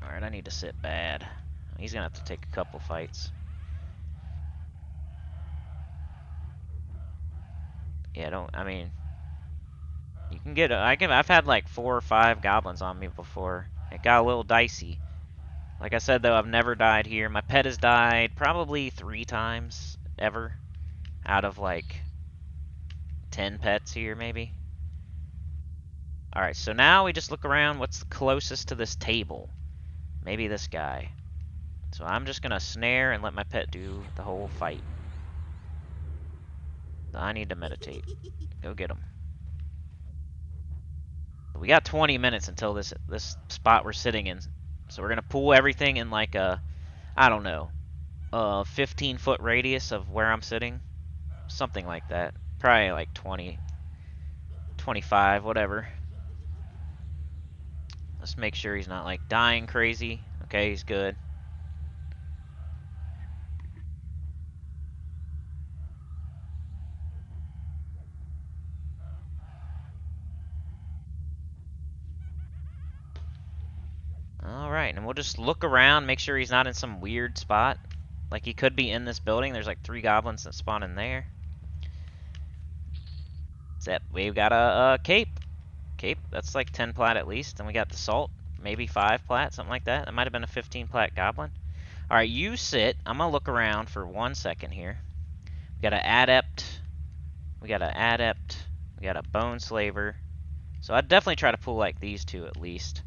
Alright, I need to sit bad. He's gonna have to take a couple fights. Yeah, don't. I mean, you can get. I've had like 4 or 5 goblins on me before. It got a little dicey. Like I said, though, I've never died here. My pet has died probably 3 times ever out of like 10 pets here, maybe. Alright, so now we just look around. What's the closest to this table? Maybe this guy. So I'm just going to snare and let my pet do the whole fight. I need to meditate. Go get him. We got 20 minutes until this spot we're sitting in. So we're going to pull everything in like a, I don't know, a 15-foot radius of where I'm sitting. Something like that. Probably like 20, 25, whatever. Let's make sure he's not like dying crazy. Okay, he's good. Alright, and we'll just look around, make sure he's not in some weird spot. Like he could be in this building. There's like 3 goblins that spawn in there. Except we've got a cape. Cape, that's like 10 plat at least. And we got the salt, maybe 5 plat, something like that. That might have been a 15 plat goblin. Alright, you sit. I'm going to look around for 1 second here. We got an adept. We got an adept. We got a bone slaver. So I'd definitely try to pull like these 2 at least.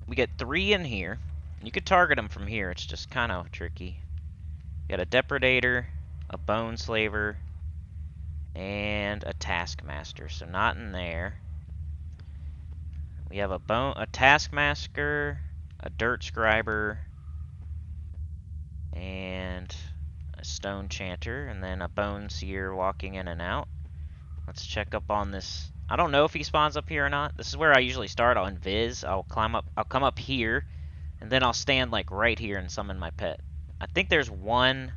We get 3 in here. You could target them from here. It's just kind of tricky. We got a depredator, a bone slaver, and a taskmaster. So not in there. We have a taskmaster, a dirt scriber, and a stone chanter, and then a bone seer walking in and out. Let's check up on this. I don't know if he spawns up here or not. This is where I usually start. I'll invis. I'll come up here, and then I'll stand like right here and summon my pet. I think there's one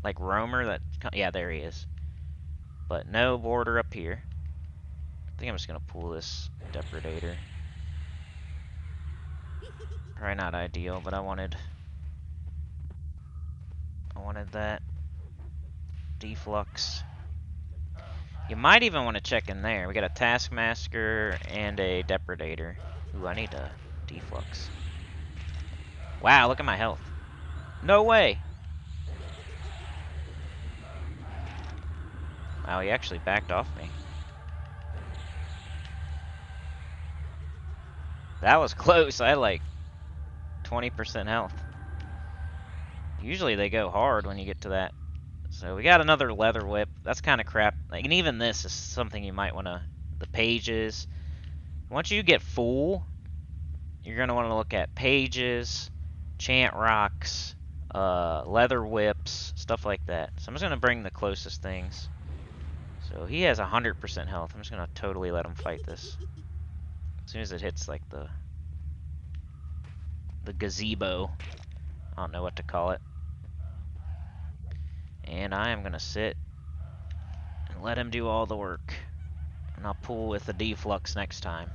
like roamer that, yeah, there he is. But no border up here. I think I'm just gonna pull this depredator. Probably not ideal, but I wanted that deflux. You might even want to check in there. We got a taskmaster and a depredator. Ooh, I need a deflux. Wow, look at my health. No way. Wow, he actually backed off me. That was close. I had like 20% health. Usually they go hard when you get to that. So we got another leather whip. That's kind of crap. Like, and even this is something you might want to... The pages. Once you get full, you're going to want to look at pages, chant rocks, leather whips, stuff like that. So I'm just going to bring the closest things. So he has 100% health. I'm just going to totally let him fight this. As soon as it hits like the gazebo. I don't know what to call it. And I am going to sit and let him do all the work. And I'll pull with the deflux next time.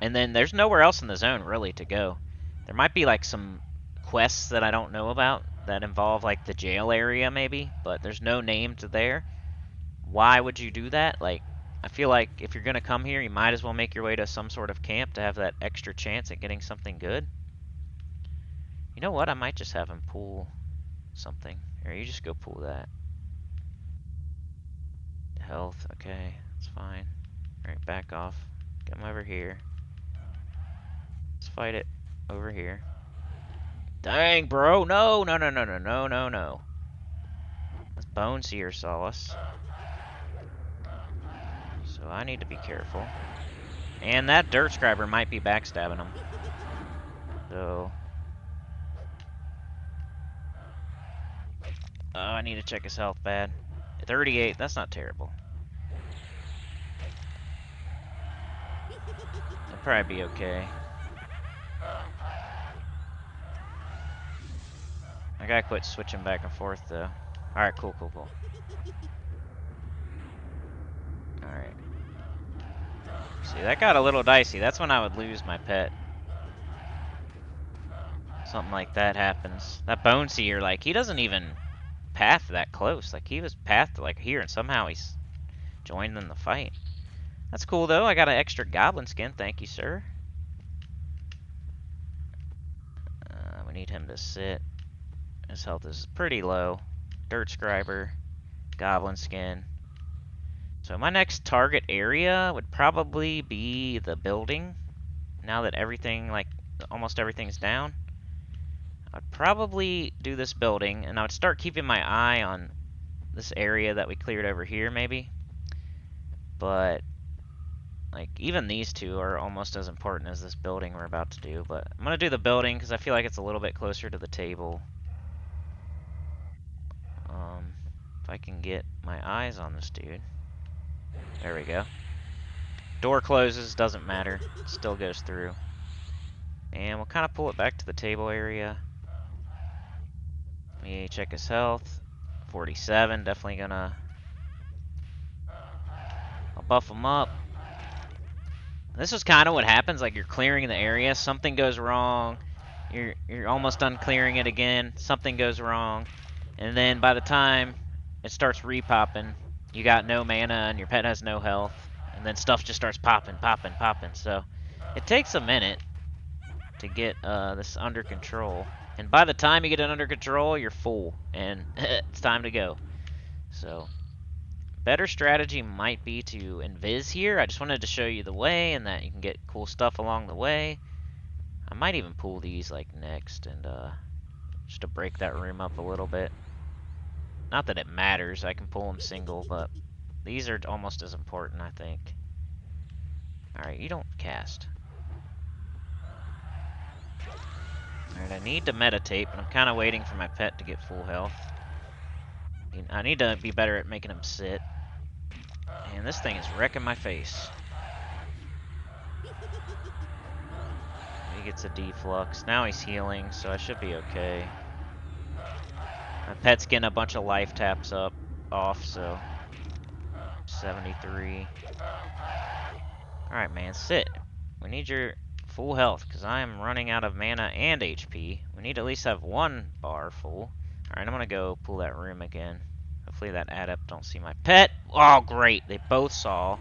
And then there's nowhere else in the zone really to go. There might be like some quests that I don't know about that involve like the jail area maybe, but there's no named there. Why would you do that? Like, I feel like if you're going to come here, you might as well make your way to some sort of camp to have that extra chance at getting something good. You know what? I might just have him pull something. Or you just go pull that. Health, okay, that's fine. Alright, back off. Come over here. Let's fight it over here. Dang, bro! No, no, no, no, no, no, no, no. This bone seer saw us. So I need to be careful. And that dirt scriber might be backstabbing him. So... Oh, I need to check his health bad. 38, that's not terrible. He'll probably be okay. I gotta quit switching back and forth, though. Alright, cool, cool, cool. Alright. See, that got a little dicey. That's when I would lose my pet. Something like that happens. That bone seer, like, he doesn't even pathed that close. Like, he was pathed, like, here, and somehow he's joined in the fight. That's cool, though. I got an extra goblin skin. Thank you, sir. We need him to sit. His health is pretty low. Dirt scriber, goblin skin. So my next target area would probably be the building. Now that everything, like, almost everything's down, I'd probably do this building, and I would start keeping my eye on this area that we cleared over here, maybe. But, like, even these two are almost as important as this building we're about to do. But I'm going to do the building because I feel like it's a little bit closer to the table. If I can get my eyes on this dude. There we go. Door closes, doesn't matter. Still goes through. And we'll kind of pull it back to the table area. Let me check his health. 47, definitely gonna... I'll buff him up. This is kind of what happens, like you're clearing the area, something goes wrong, you're almost done clearing it again, something goes wrong, and then by the time it starts repopping, you got no mana and your pet has no health, and then stuff just starts popping. So it takes a minute to get this under control, and by the time you get it under control, you're full, and it's time to go. So better strategy might be to invis here. I just wanted to show you the way and that you can get cool stuff along the way. I might even pull these like next and just to break that room up a little bit. Not that it matters, I can pull them single, but these are almost as important, I think. Alright, you don't cast. Alright, I need to meditate, but I'm kind of waiting for my pet to get full health. I need to be better at making him sit. And this thing is wrecking my face. He gets a deflux. Now he's healing, so I should be okay. My pet's getting a bunch of life taps off, so 73. Alright, man, sit. We need your full health, because I am running out of mana and HP. We need to at least have one bar full. Alright, I'm going to go pull that room again. Hopefully that adept don't see my pet. Oh, great. They both saw.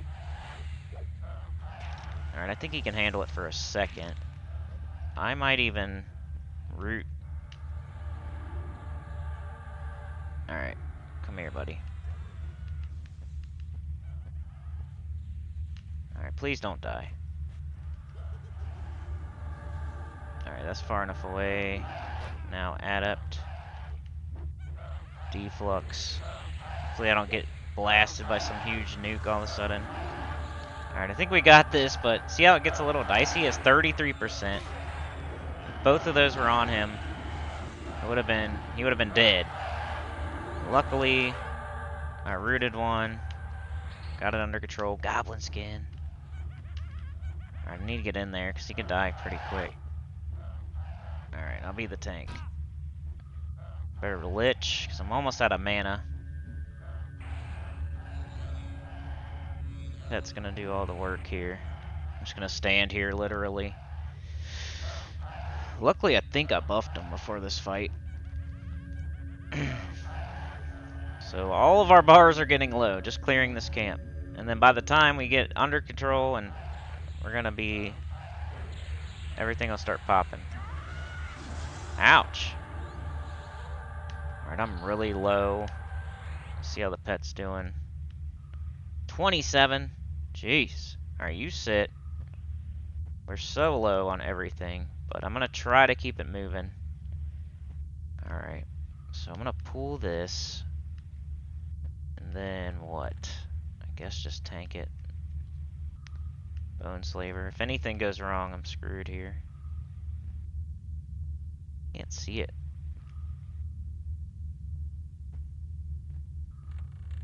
Alright, I think he can handle it for a second. I might even root. Alright, come here, buddy. Alright, please don't die. Alright, that's far enough away. Now adept. Deflux. Hopefully I don't get blasted by some huge nuke all of a sudden. Alright, I think we got this, but see how it gets a little dicey? It's 33%. If both of those were on him, he would have been dead. Luckily, I rooted one. Got it under control. Goblin skin. Alright, I need to get in there because he could die pretty quick. Alright, I'll be the tank. Better lich, because I'm almost out of mana. That's gonna do all the work here. I'm just gonna stand here, literally. Luckily, I think I buffed him before this fight. So all of our bars are getting low, just clearing this camp. And then by the time we get under control, and we're gonna be... everything will start popping. Ouch! Alright, I'm really low. See how the pet's doing. 27. Jeez. Alright, you sit. We're so low on everything, but I'm gonna try to keep it moving. Alright, so I'm gonna pull this. And then what? I guess just tank it. Bone Slaver. If anything goes wrong, I'm screwed here. Can't see it.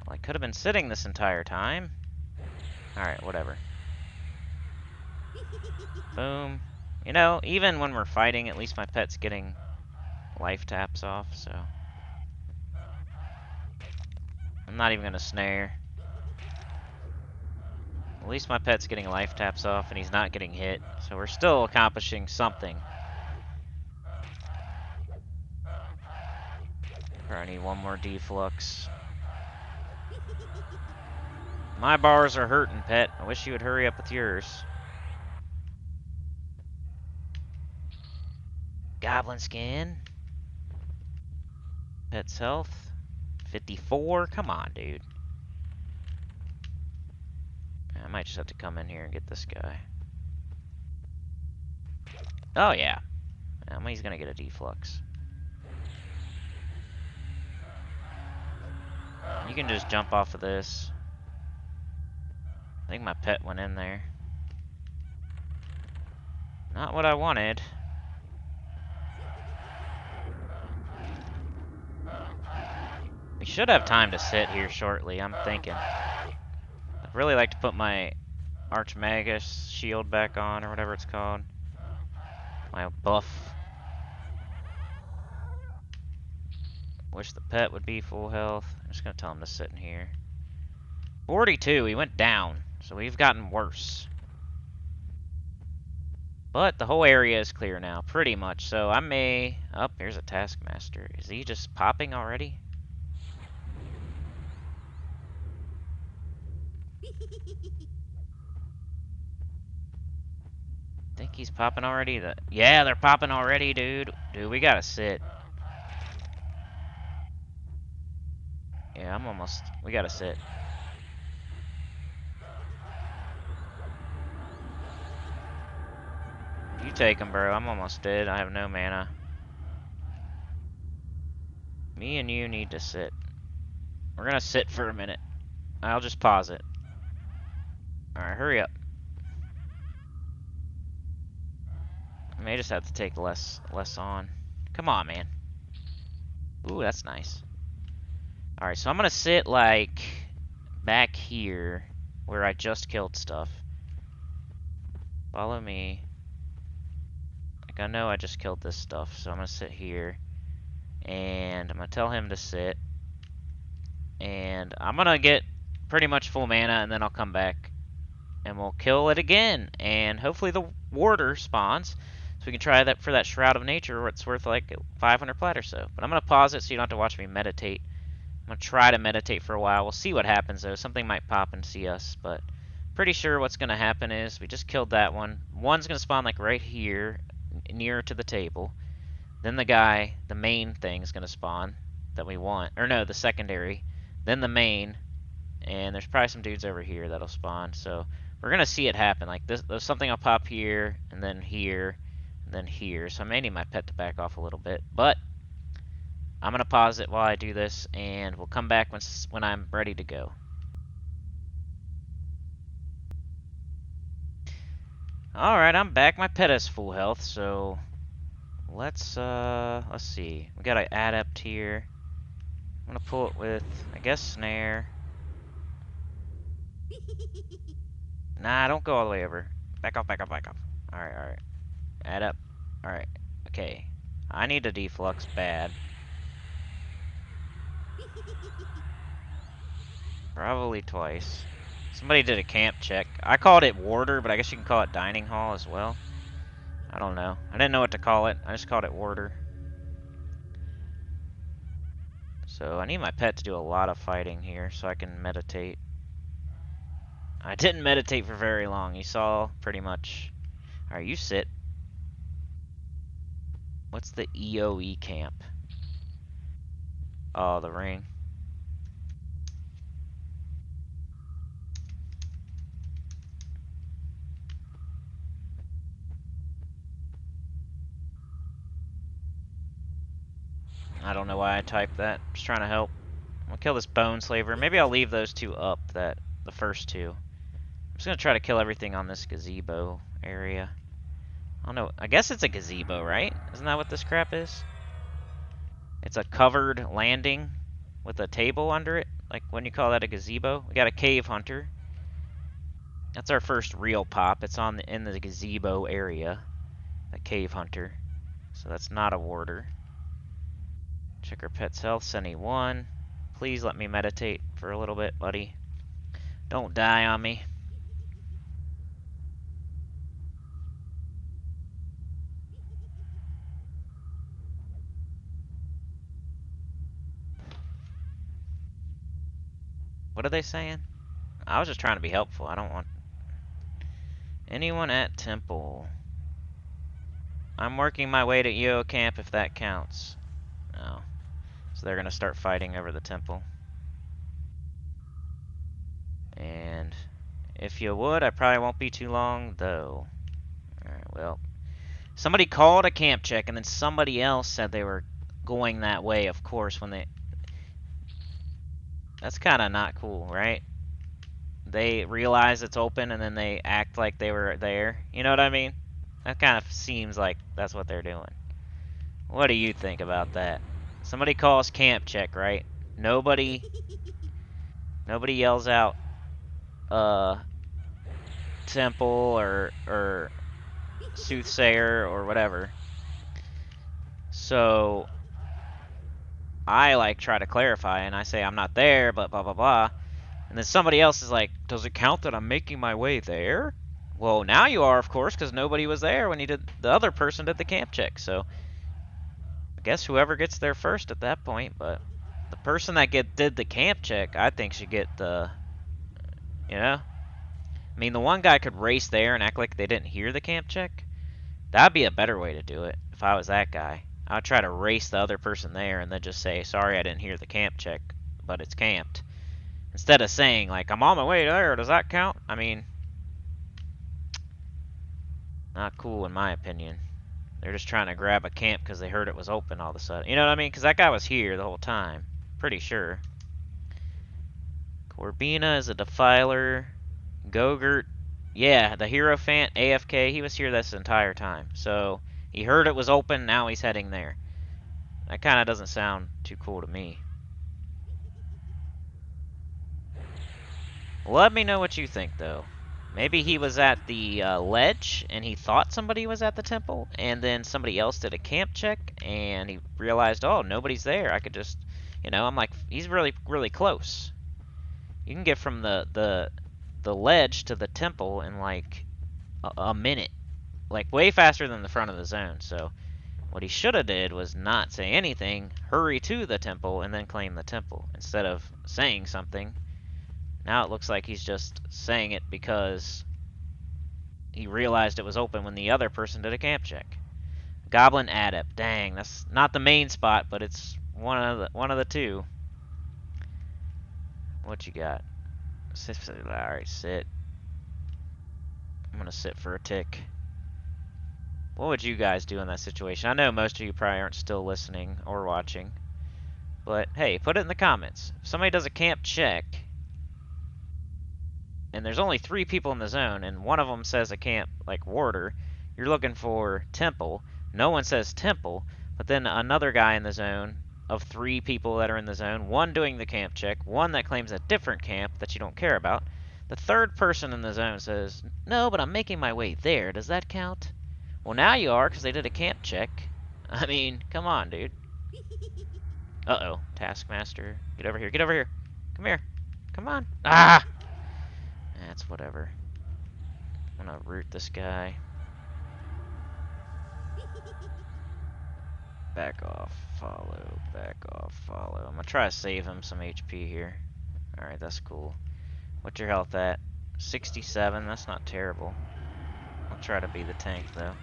Well, I could have been sitting this entire time. Alright, whatever. Boom. You know, even when we're fighting, at least my pet's getting life taps off, so... I'm not even gonna snare. At least my pet's getting life taps off and he's not getting hit, so we're still accomplishing something. Probably need one more deflux. My bars are hurting, pet. I wish you would hurry up with yours. Goblin skin. Pet's health. 54. Come on, dude. I might just have to come in here and get this guy. Oh, yeah. He's gonna get a deflux. You can just jump off of this. I think my pet went in there. Not what I wanted. We should have time to sit here shortly, I'm thinking. I'd really like to put my Archmagus shield back on, or whatever it's called. My buff. Wish the pet would be full health. I'm just gonna tell him to sit in here. 42, he went down, so we've gotten worse. But the whole area is clear now, pretty much. So I may... Oh, here's a Taskmaster. Is he just popping already? Think he's popping already? Yeah, they're popping already, dude. Dude, we gotta sit. Yeah, I'm almost... We gotta sit. You take him, bro. I'm almost dead. I have no mana. Me and you need to sit. We're gonna sit for a minute. I'll just pause it. Alright, hurry up. I may just have to take less on. Come on, man. Ooh, that's nice. Alright, so I'm gonna sit, like, back here, where I just killed stuff. Follow me. Like, I know I just killed this stuff, so I'm gonna sit here. And I'm gonna tell him to sit. And I'm gonna get pretty much full mana, and then I'll come back. And we'll kill it again. And hopefully the warder spawns. So we can try that for that Shroud of Nature, where it's worth like 500 plat or so. But I'm gonna pause it so you don't have to watch me meditate. I'm gonna try to meditate for a while. We'll see what happens though. Something might pop and see us, but pretty sure what's gonna happen is we just killed that one. One's gonna spawn like right here, nearer to the table. Then the guy, the main thing, is gonna spawn that we want. Or no, the secondary. Then the main, and there's probably some dudes over here that'll spawn. So we're gonna see it happen. Like this, there's something will pop here, and then here, and then here. So I may need my pet to back off a little bit, but I'm gonna pause it while I do this, and we'll come back when I'm ready to go. All right, I'm back. My pet has full health, so let's see. We got an adept here. I'm gonna pull it with, I guess, snare. Nah, don't go all the way over. Back off, back off, back off. All right, all right. Adept. All right. Okay. I need a deflux bad. Probably twice. Somebody did a camp check. I called it warder, but I guess you can call it dining hall as well. I don't know. I didn't know what to call it. I just called it warder. So I need my pet to do a lot of fighting here so I can meditate. I didn't meditate for very long. You saw pretty much. Alright, you sit. What's the EOE camp? Oh, the ring. I don't know why I typed that. Just trying to help. I'm gonna kill this bone slaver. Maybe I'll leave those two up, the first two. I'm just gonna try to kill everything on this gazebo area. I don't know. I guess it's a gazebo, right? Isn't that what this crap is? It's a covered landing with a table under it. Like, when you call that a gazebo? We got a cave hunter. That's our first real pop. It's in the gazebo area. A cave hunter. So that's not a warder. Check our pet's health. Sunny 1. Please let me meditate for a little bit, buddy. Don't die on me. What are they saying? I was just trying to be helpful. I don't want anyone at temple. I'm working my way to EO camp if that counts. No. So they're gonna start fighting over the temple. And if you would, I probably won't be too long, though. Alright, well. Somebody called a camp check, and then somebody else said they were going that way, of course, when they... That's kind of not cool, right? They realize it's open, and then they act like they were there. You know what I mean? That kind of seems like that's what they're doing. What do you think about that? Somebody calls camp check, right? Nobody yells out, temple or soothsayer or whatever. So I like try to clarify and I say I'm not there, but blah blah blah. And then somebody else is like, does it count that I'm making my way there? Well, now you are, of course, because nobody was there when you did the other person did the camp check. So I guess whoever gets there first at that point. But the person that did the camp check, I think should get the, you know. I mean, the one guy could race there and act like they didn't hear the camp check. That'd be a better way to do it if I was that guy. I'd try to race the other person there and then just say, sorry, I didn't hear the camp check, but it's camped. Instead of saying, like, I'm on my way there, does that count? I mean, not cool in my opinion. They're just trying to grab a camp because they heard it was open all of a sudden. You know what I mean? Because that guy was here the whole time. Pretty sure. Corbina is a defiler. Gogurt, yeah, the Hierophant, AFK, he was here this entire time. So, he heard it was open, now he's heading there. That kind of doesn't sound too cool to me. Let me know what you think, though. Maybe he was at the ledge, and he thought somebody was at the temple, and then somebody else did a camp check, and he realized, oh, nobody's there. I could just, you know, I'm like, he's really, really close. You can get from the ledge to the temple in, like, a minute. Like, way faster than the front of the zone, so... What he should have did was not say anything, hurry to the temple, and then claim the temple, instead of saying something. Now it looks like he's just saying it because he realized it was open when the other person did a camp check. Goblin Adept. Dang, that's not the main spot, but it's one of the two. What you got? Alright, sit. I'm gonna sit for a tick. What would you guys do in that situation? I know most of you probably aren't still listening or watching. But, hey, put it in the comments. If somebody does a camp check, and there's only 3 people in the zone, and one of them says a camp, like, warder, you're looking for temple. No one says temple, but then another guy in the zone, of 3 people that are in the zone, one doing the camp check, one that claims a different camp that you don't care about. The third person in the zone says, no, but I'm making my way there. Does that count? Well, now you are, because they did a camp check. I mean, come on, dude. Uh-oh. Taskmaster. Get over here. Get over here. Come here. Come on. Ah! That's whatever. I'm gonna root this guy. Back off. Follow. Back off. Follow. I'm gonna try to save him some HP here. Alright, that's cool. What's your health at? 67. That's not terrible. I'll try to be the tank, though.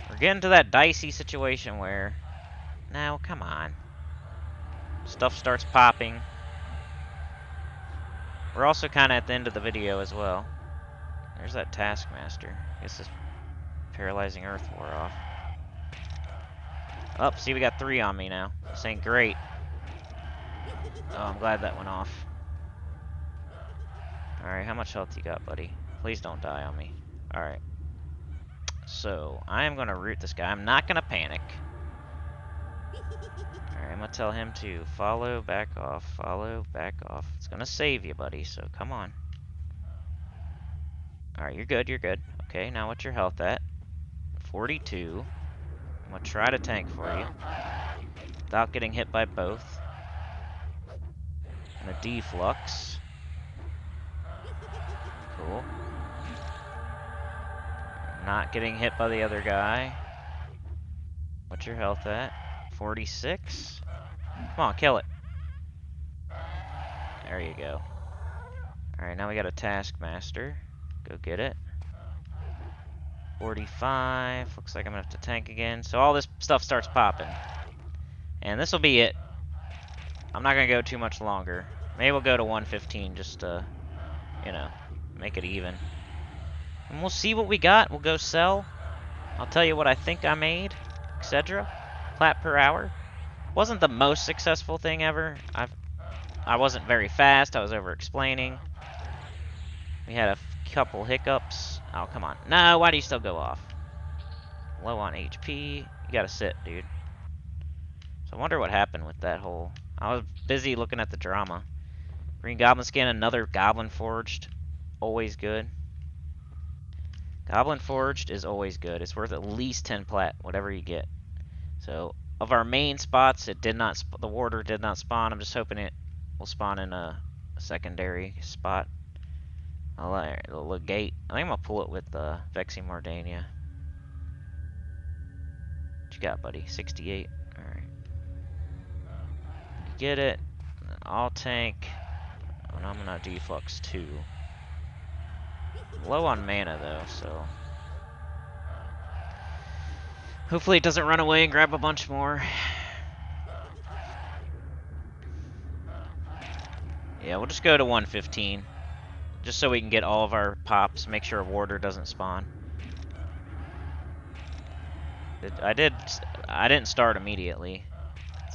We're getting to that dicey situation where... Now, come on. Stuff starts popping. We're also kind of at the end of the video as well. There's that Taskmaster. I guess this paralyzing earth wore off. Oh, see, we got 3 on me now. This ain't great. Oh, I'm glad that went off. Alright, how much health you got, buddy? Please don't die on me. Alright. So, I am going to root this guy. I'm not going to panic. Alright, I'm going to tell him to follow, back off, follow, back off. It's going to save you, buddy, so come on. Alright, you're good, you're good. Okay, now what's your health at? 42. I'm going to try to tank for you. Without getting hit by both. And a deflux. Cool. Not getting hit by the other guy. What's your health at? 46? Come on, kill it. There you go. Alright, now we got a taskmaster. Go get it. 45. Looks like I'm gonna have to tank again. So all this stuff starts popping. And this will be it. I'm not gonna go too much longer. Maybe we'll go to 115 just to, you know, make it even. And we'll see what we got. We'll go sell. I'll tell you what I think I made, etc. Plat per hour. Wasn't the most successful thing ever. I wasn't very fast. I was over explaining. We had a couple hiccups. Oh, come on. No, why do you still go off? Low on HP. You gotta sit, dude. So I wonder what happened with that whole... I was busy looking at the drama. Green Goblin skin, another Goblin Forged. Always good. Goblin Forged is always good. It's worth at least 10 plat, whatever you get. So, of our main spots, it did not... the warder did not spawn. I'm just hoping it will spawn in a secondary spot. The gate. I think I'm gonna pull it with Vexy Mordania. What you got, buddy? 68. Alright. You get it. I'll tank. And I'm gonna deflux too. Low on mana though, so. Hopefully it doesn't run away and grab a bunch more. Yeah, we'll just go to 115. Just so we can get all of our pops, make sure a warder doesn't spawn. I didn't start immediately.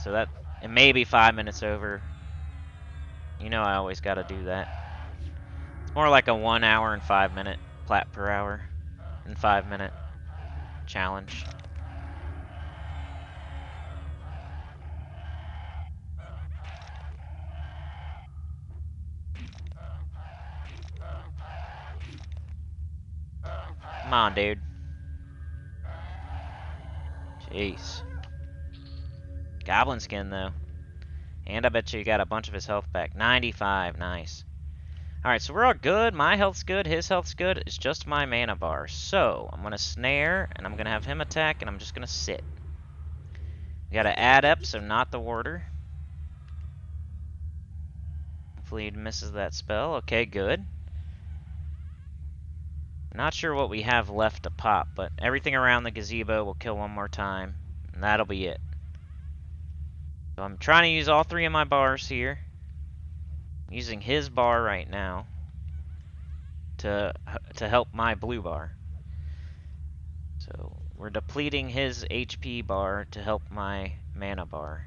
So that, it may be 5 minutes over. You know I always gotta do that. It's more like a 1 hour and 5 minute plat per hour. And 5 minute challenge. Come on, dude. Jeez. Goblin skin, though. And I bet you got a bunch of his health back. 95, nice. Alright, so we're all good. My health's good, his health's good. It's just my mana bar. So, I'm going to snare, and I'm going to have him attack, and I'm just going to sit. We got an adept, so not the warder. Hopefully he misses that spell. Okay, good. Not sure what we have left to pop, but everything around the gazebo will kill one more time, and that'll be it. So I'm trying to use all 3 of my bars here. I'm using his bar right now to help my blue bar. So we're depleting his HP bar to help my mana bar.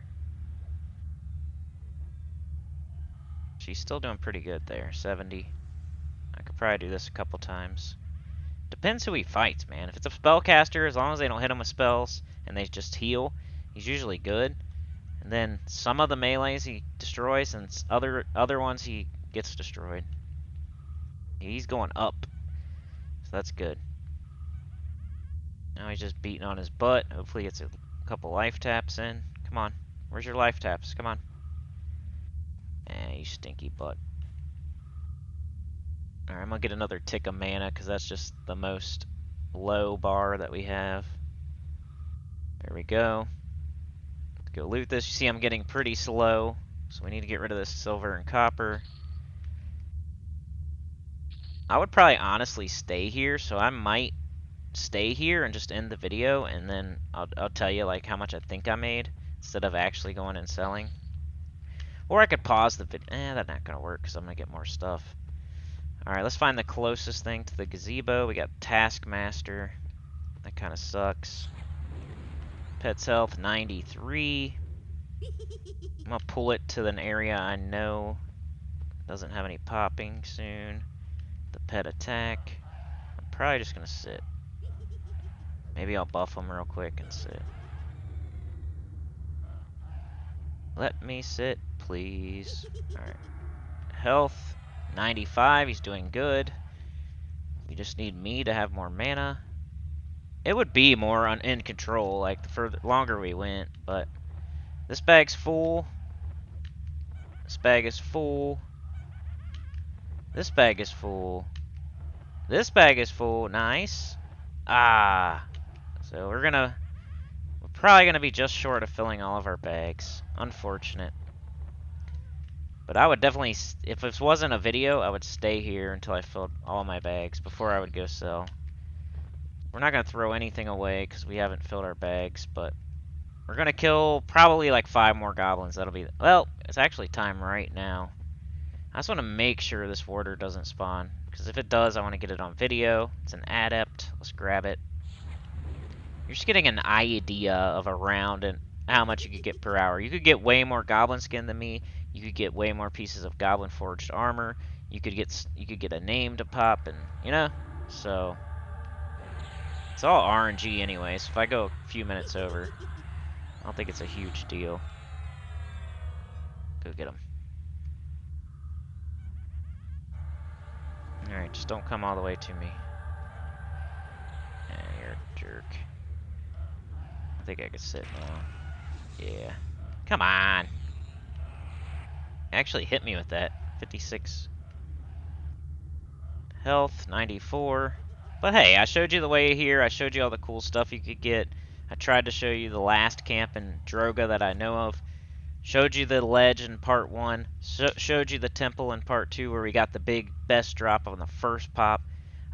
She's still doing pretty good there, 70. I could probably do this a couple times. Depends who he fights, man. If it's a spellcaster, as long as they don't hit him with spells and they just heal, he's usually good. And then some of the melees he destroys, and other ones he gets destroyed. He's going up, so that's good. Now he's just beating on his butt. Hopefully he gets a couple life taps in. Come on. Where's your life taps? Come on. You stinky butt. Alright, I'm gonna get another tick of mana, because that's just the most low bar that we have. There we go. Let's go loot this. You see I'm getting pretty slow, so we need to get rid of this silver and copper. I would probably honestly stay here, so I might stay here and just end the video, and then I'll tell you like how much I think I made, instead of actually going and selling. Or I could pause the video. That's not gonna work, because I'm gonna get more stuff. Alright, let's find the closest thing to the gazebo. We got Taskmaster. That kind of sucks. Pet's health, 93. I'm going to pull it to an area I know doesn't have any popping soon. The pet attack. I'm probably just going to sit. Maybe I'll buff him real quick and sit. Let me sit, please. Alright. Health. 95, he's doing good. We just need me to have more mana. It would be more in control, like the further longer we went, but this bag's full. This bag is full. This bag is full. This bag is full. Nice. So we're probably gonna be just short of filling all of our bags. Unfortunate. But I would definitely, if this wasn't a video, I would stay here until I filled all my bags before I would go sell. We're not going to throw anything away because we haven't filled our bags, but we're going to kill probably like 5 more goblins. That'll be, well, it's actually time right now. I just want to make sure this warder doesn't spawn, because if it does, I want to get it on video. It's an adept. Let's grab it. You're just getting an idea of a round and how much you could get per hour. You could get way more goblin skin than me. You could get way more pieces of goblin forged armor. You could get a name to pop, and you know, so it's all RNG anyway. So if I go a few minutes over, I don't think it's a huge deal. Go get him. All right, just don't come all the way to me. Yeah, you're a jerk. I think I could sit now. Yeah. Come on. Actually hit me with that. 56 health, 94. But hey, I showed you the way here. I showed you all the cool stuff you could get. I tried to show you the last camp in Droga that I know of. Showed you the ledge in part 1. Showed you the temple in part 2 where we got the big best drop on the first pop.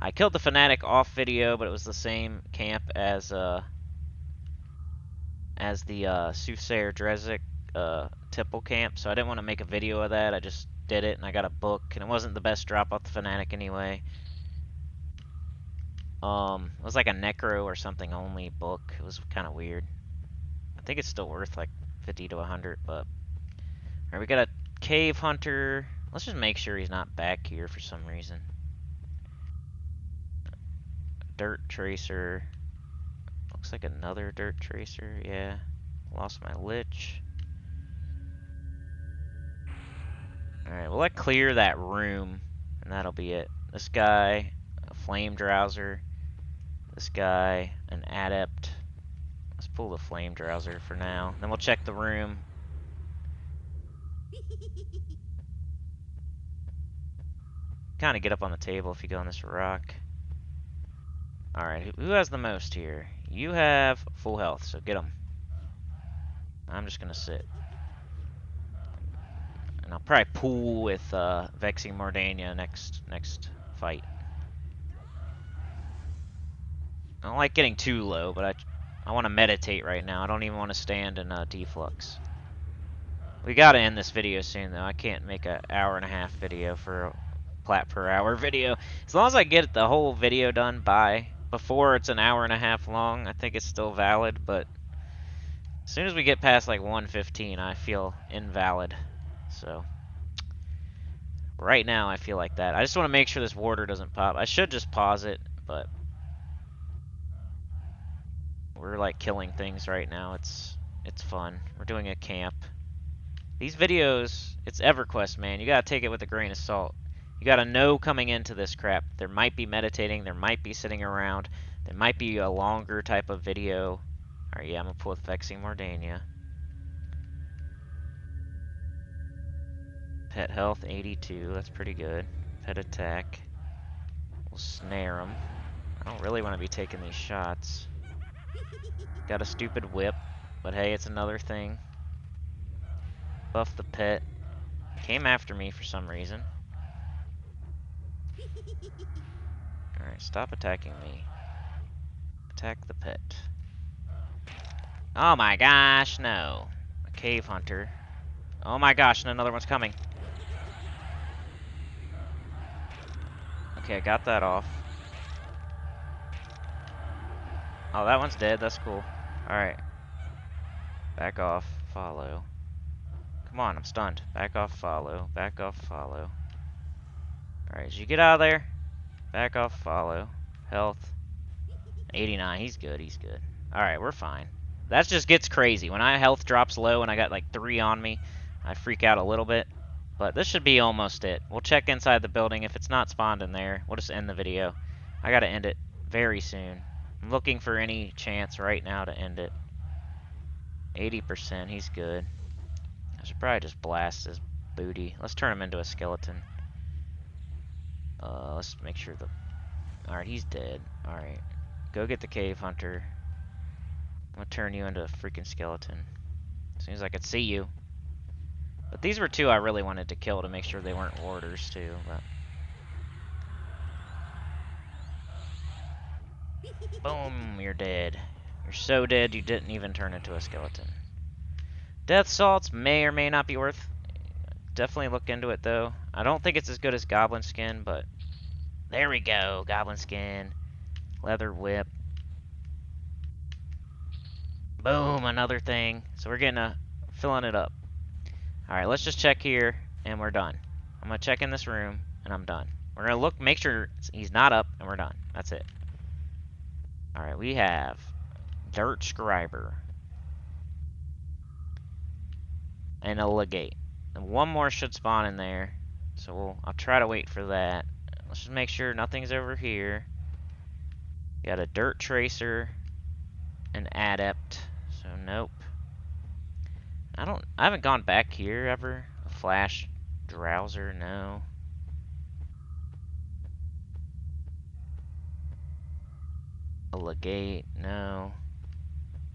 I killed the fanatic off video, but it was the same camp as the Soothsayer Drezek temple camp, so I didn't want to make a video of that. I just did it, and I got a book, and it wasn't the best drop off the fanatic anyway. It was like a necro or something only book. It was kind of weird. I think it's still worth like 50 to 100, but alright, we got a cave hunter. Let's just make sure he's not back here for some reason. Dirt tracer. Looks like another dirt tracer. Yeah. Lost my lich. Alright, well, let's clear that room, and that'll be it. This guy, a flame drowser. This guy, an adept. Let's pull the flame drowser for now. Then we'll check the room. Kind of get up on the table if you go on this rock. Alright, who has the most here? You have full health, so get him. I'm just gonna sit. And I'll probably pool with Vexing Mordania next fight. I don't like getting too low, but I want to meditate right now. I don't even want to stand in deflux. We gotta end this video soon, though. I can't make an hour-and-a-half video for a plat per hour video. As long as I get the whole video done before it's an hour-and-a-half long, I think it's still valid, but as soon as we get past like 1:15, I feel invalid. So right now I feel like that. I just want to make sure this warder doesn't pop. I should just pause it, but we're like killing things right now. It's fun. We're doing a camp. These videos, it's EverQuest, man. You gotta take it with a grain of salt. You gotta know coming into this crap. There might be meditating, there might be sitting around, there might be a longer type of video. Alright, yeah, I'm gonna pull with Vexing Mordania. Pet health, 82. That's pretty good. Pet attack. We'll snare him. I don't really want to be taking these shots. Got a stupid whip, but hey, it's another thing. Buff the pet. Came after me for some reason. Alright, stop attacking me. Attack the pet. Oh my gosh, no. A cave hunter. Oh my gosh, and another one's coming. Okay, I got that off. Oh, that one's dead. That's cool. Alright. Back off. Follow. Come on, I'm stunned. Back off, follow. Back off, follow. Alright, did you get out of there? Back off, follow. Health. 89. He's good, he's good. Alright, we're fine. That just gets crazy. When my health drops low and I got like 3 on me, I freak out a little bit. But this should be almost it. We'll check inside the building. If it's not spawned in there, we'll just end the video. I gotta end it very soon. I'm looking for any chance right now to end it. 80%, he's good. I should probably just blast his booty. Let's turn him into a skeleton. Let's make sure the... Alright, he's dead. Alright. Go get the cave hunter. I'm gonna turn you into a freaking skeleton. As soon as I can see you. But these were two I really wanted to kill to make sure they weren't warders too. But boom, you're dead. You're so dead you didn't even turn into a skeleton. Death salts may or may not be worth. Definitely look into it though. I don't think it's as good as goblin skin, but there we go. Goblin skin, leather whip. Boom, another thing. So we're getting filling it up. All right, let's just check here, and we're done. I'm gonna check in this room, and I'm done. We're gonna look, make sure he's not up, and we're done. That's it. All right, we have dirt scriber and a legate, and one more should spawn in there. So I'll try to wait for that. Let's just make sure nothing's over here. Got a dirt tracer, an adept. So nope. I haven't gone back here ever. A flash drowser, no. A legate, no.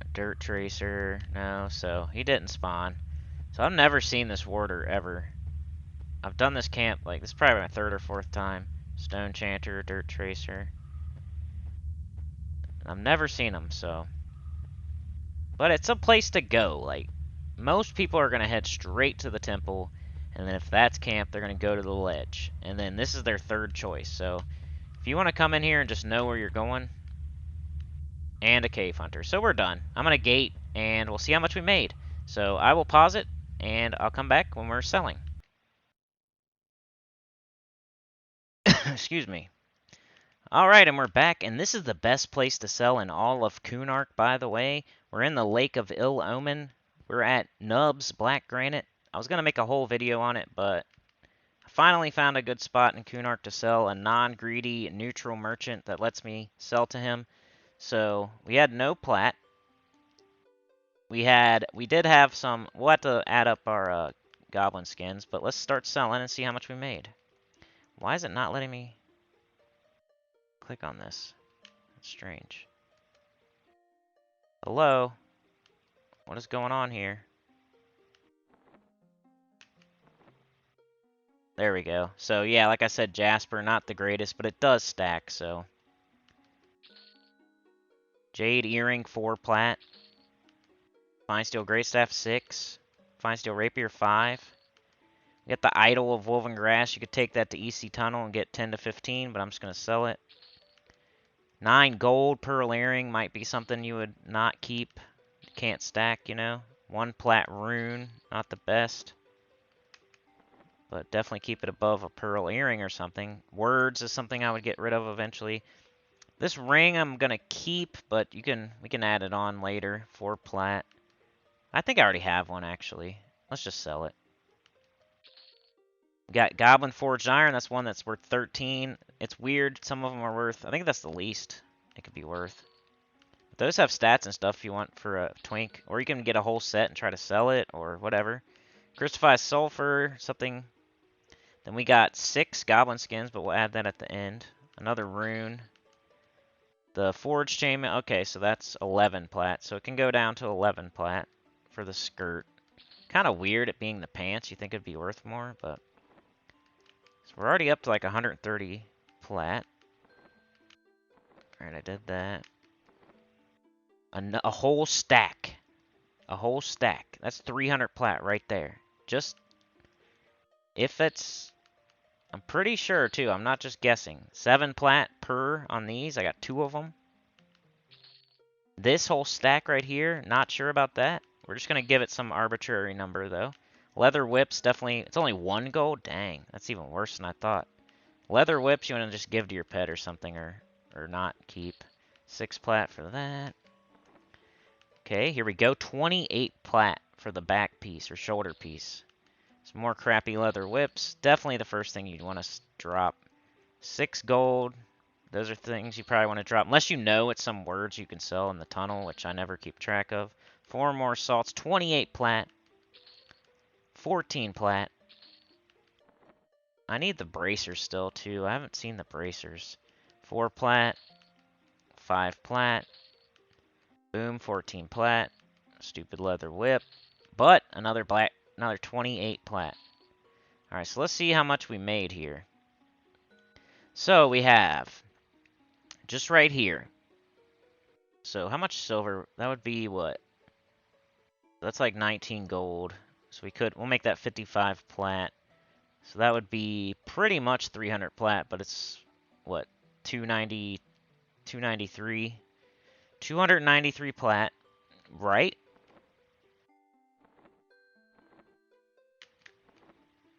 A dirt tracer, no. So he didn't spawn. So I've never seen this warder ever. I've done this camp, like, this is probably my third or fourth time. Stone enchanter, dirt tracer. I've never seen them, so. But it's a place to go. Like, most people are going to head straight to the temple, and then if that's camp, they're going to go to the ledge. And then this is their third choice. So if you want to come in here and just know where you're going, and a cave hunter. So we're done. I'm going to gate, and we'll see how much we made. So I will pause it, and I'll come back when we're selling. Excuse me. Alright, and we're back, and this is the best place to sell in all of Kunark, by the way. We're in the Lake of Ill Omen. We're at Nub's Black Granite. I was going to make a whole video on it, but I finally found a good spot in Kunark to sell a non-greedy, neutral merchant that lets me sell to him. So, we had no plat. We did have some, we'll have to add up our goblin skins, but let's start selling and see how much we made. Why is it not letting me click on this? That's strange. Hello? What is going on here? There we go. So yeah, like I said, Jasper, not the greatest, but it does stack, so. Jade Earring, 4 plat. Fine Steel Greatstaff, 6. Fine Steel Rapier, 5. We got the Idol of Woven Grass. You could take that to EC Tunnel and get 10 to 15, but I'm just going to sell it. 9 gold. Pearl Earring might be something you would not keep. You can't stack, you know. 1 plat rune, not the best. But definitely keep it above a pearl earring or something. Words is something I would get rid of eventually. This ring I'm going to keep, but we can add it on later. 4 plat. I think I already have one, actually. Let's just sell it. We got Goblin Forged Iron. That's one that's worth 13. It's weird. Some of them are worth... I think that's the least it could be worth. But those have stats and stuff if you want for a twink. Or you can get a whole set and try to sell it, or whatever. Crystallized Sulfur, something... Then we got 6 goblin skins, but we'll add that at the end. Another rune. The forged chainmail. Okay, so that's 11 plat. So it can go down to 11 plat for the skirt. Kind of weird it being the pants. You think it'd be worth more, but... So we're already up to like 130 plat. Alright, I did that. A whole stack. A whole stack. That's 300 plat right there. Just... If it's... I'm pretty sure, too. I'm not just guessing. 7 plat per on these. I got 2 of them. This whole stack right here, not sure about that. We're just going to give it some arbitrary number, though. Leather whips, definitely... It's only 1 gold? Dang, that's even worse than I thought. Leather whips, you want to just give to your pet or something, or not keep. 6 plat for that. Okay, here we go. 28 plat for the back piece, or shoulder piece. Some more crappy leather whips. Definitely the first thing you'd want to drop. 6 gold. Those are things you probably want to drop. Unless you know it's some words you can sell in the tunnel, which I never keep track of. 4 more salts. 28 plat. 14 plat. I need the bracers still, too. I haven't seen the bracers. 4 plat. 5 plat. Boom, 14 plat. Stupid leather whip. But another black another 28 plat. Alright, so let's see how much we made here. So we have, just right here. So how much silver? That would be what? That's like 19 gold. So we'll make that 55 plat. So that would be pretty much 300 plat, but it's, what, 290, 293? 293 plat, right?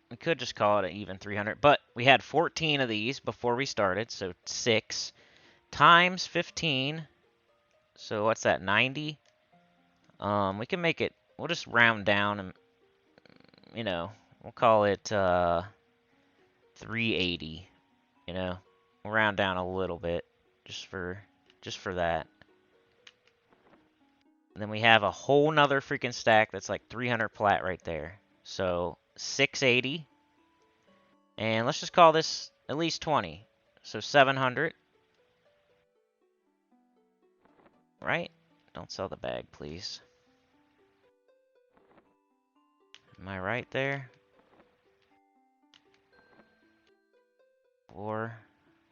We could just call it an even 300, but we had 14 of these before we started, so 6 times 15. So what's that, 90? We can make it, we'll just round down and, you know, we'll call it 380, you know. We'll round down a little bit just for that. And then we have a whole nother freaking stack that's like 300 plat right there. So 680. And let's just call this at least 20. So 700. Right? Don't sell the bag, please. Am I right there? Or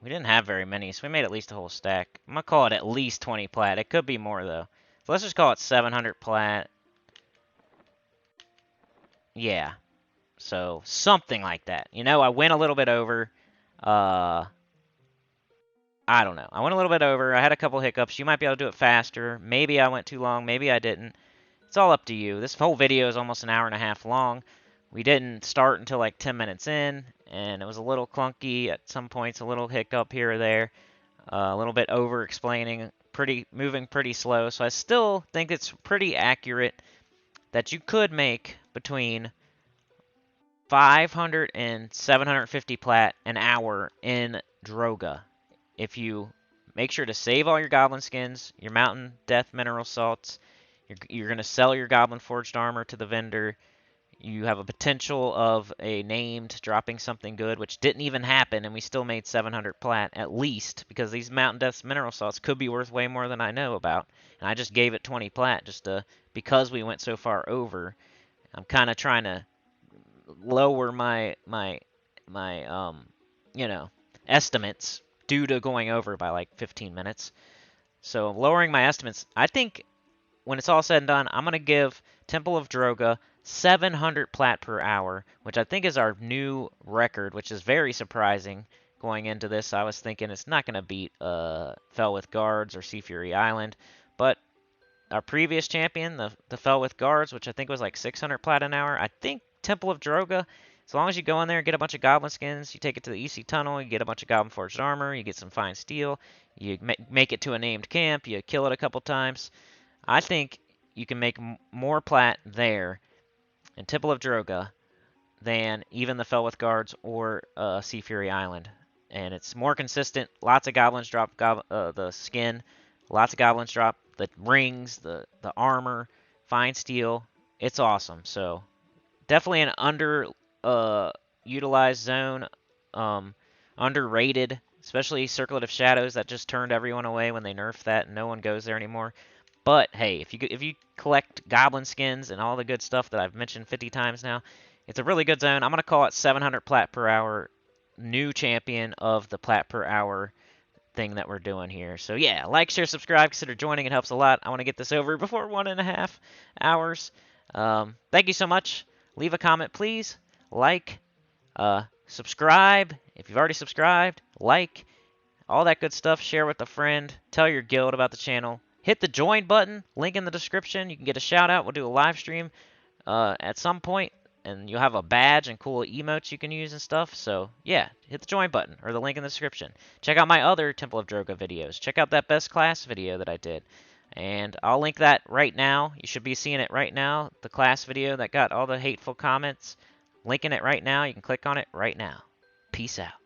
we didn't have very many, so we made at least a whole stack. I'm gonna call it at least 20 plat. It could be more though. So let's just call it 700 plat. Yeah. So something like that. You know, I went a little bit over. I don't know. I went a little bit over. I had a couple hiccups. You might be able to do it faster. Maybe I went too long. Maybe I didn't. It's all up to you. This whole video is almost an hour and a half long. We didn't start until like 10 minutes in, and it was a little clunky at some points, a little hiccup here or there, a little bit over explaining, moving pretty slow. So I still think it's pretty accurate that you could make between 500 and 750 plat an hour in Droga. If you make sure to save all your goblin skins, your mountain death mineral salts, you're going to sell your goblin forged armor to the vendor. You have a potential of a named dropping something good, which didn't even happen, and we still made 700 plat at least, because these mountain death mineral salts could be worth way more than I know about. And I just gave it 20 plat because we went so far over. I'm kind of trying to lower my estimates due to going over by like 15 minutes. So lowering my estimates, I think when it's all said and done, I'm going to give Temple of Droga 700 plat per hour, which I think is our new record, which is very surprising going into this. I was thinking it's not going to beat Fell with Guards or Sea Fury Island, but our previous champion, the Fell with Guards, which I think was like 600 plat an hour, I think Temple of Droga, as long as you go in there and get a bunch of goblin skins, you take it to the EC tunnel, you get a bunch of goblin forged armor, you get some fine steel, you make it to a named camp, you kill it a couple times. I think you can make more plat there in Temple of Droga than even the Fell with Guards or Sea Fury Island. And it's more consistent. Lots of goblins drop the skin. Lots of goblins drop the rings, the armor, fine steel. It's awesome. So definitely an utilized zone, underrated, especially Circlet of Shadows that just turned everyone away when they nerfed that and no one goes there anymore. But hey, if you collect goblin skins and all the good stuff that I've mentioned 50 times now, it's a really good zone. I'm going to call it 700 plat per hour, new champion of the plat per hour thing that we're doing here. So yeah, like, share, subscribe, consider joining. It helps a lot. I want to get this over before 1.5 hours. Thank you so much. Leave a comment, please. Like, subscribe. If you've already subscribed, like, all that good stuff. Share with a friend. Tell your guild about the channel. Hit the join button. Link in the description. You can get a shout out. We'll do a live stream at some point, and you'll have a badge and cool emotes you can use and stuff. So yeah, hit the join button or the link in the description. Check out my other Temple of Droga videos. Check out that best class video that I did. And I'll link that right now. You should be seeing it right now. The class video that got all the hateful comments. Linking it right now. You can click on it right now. Peace out.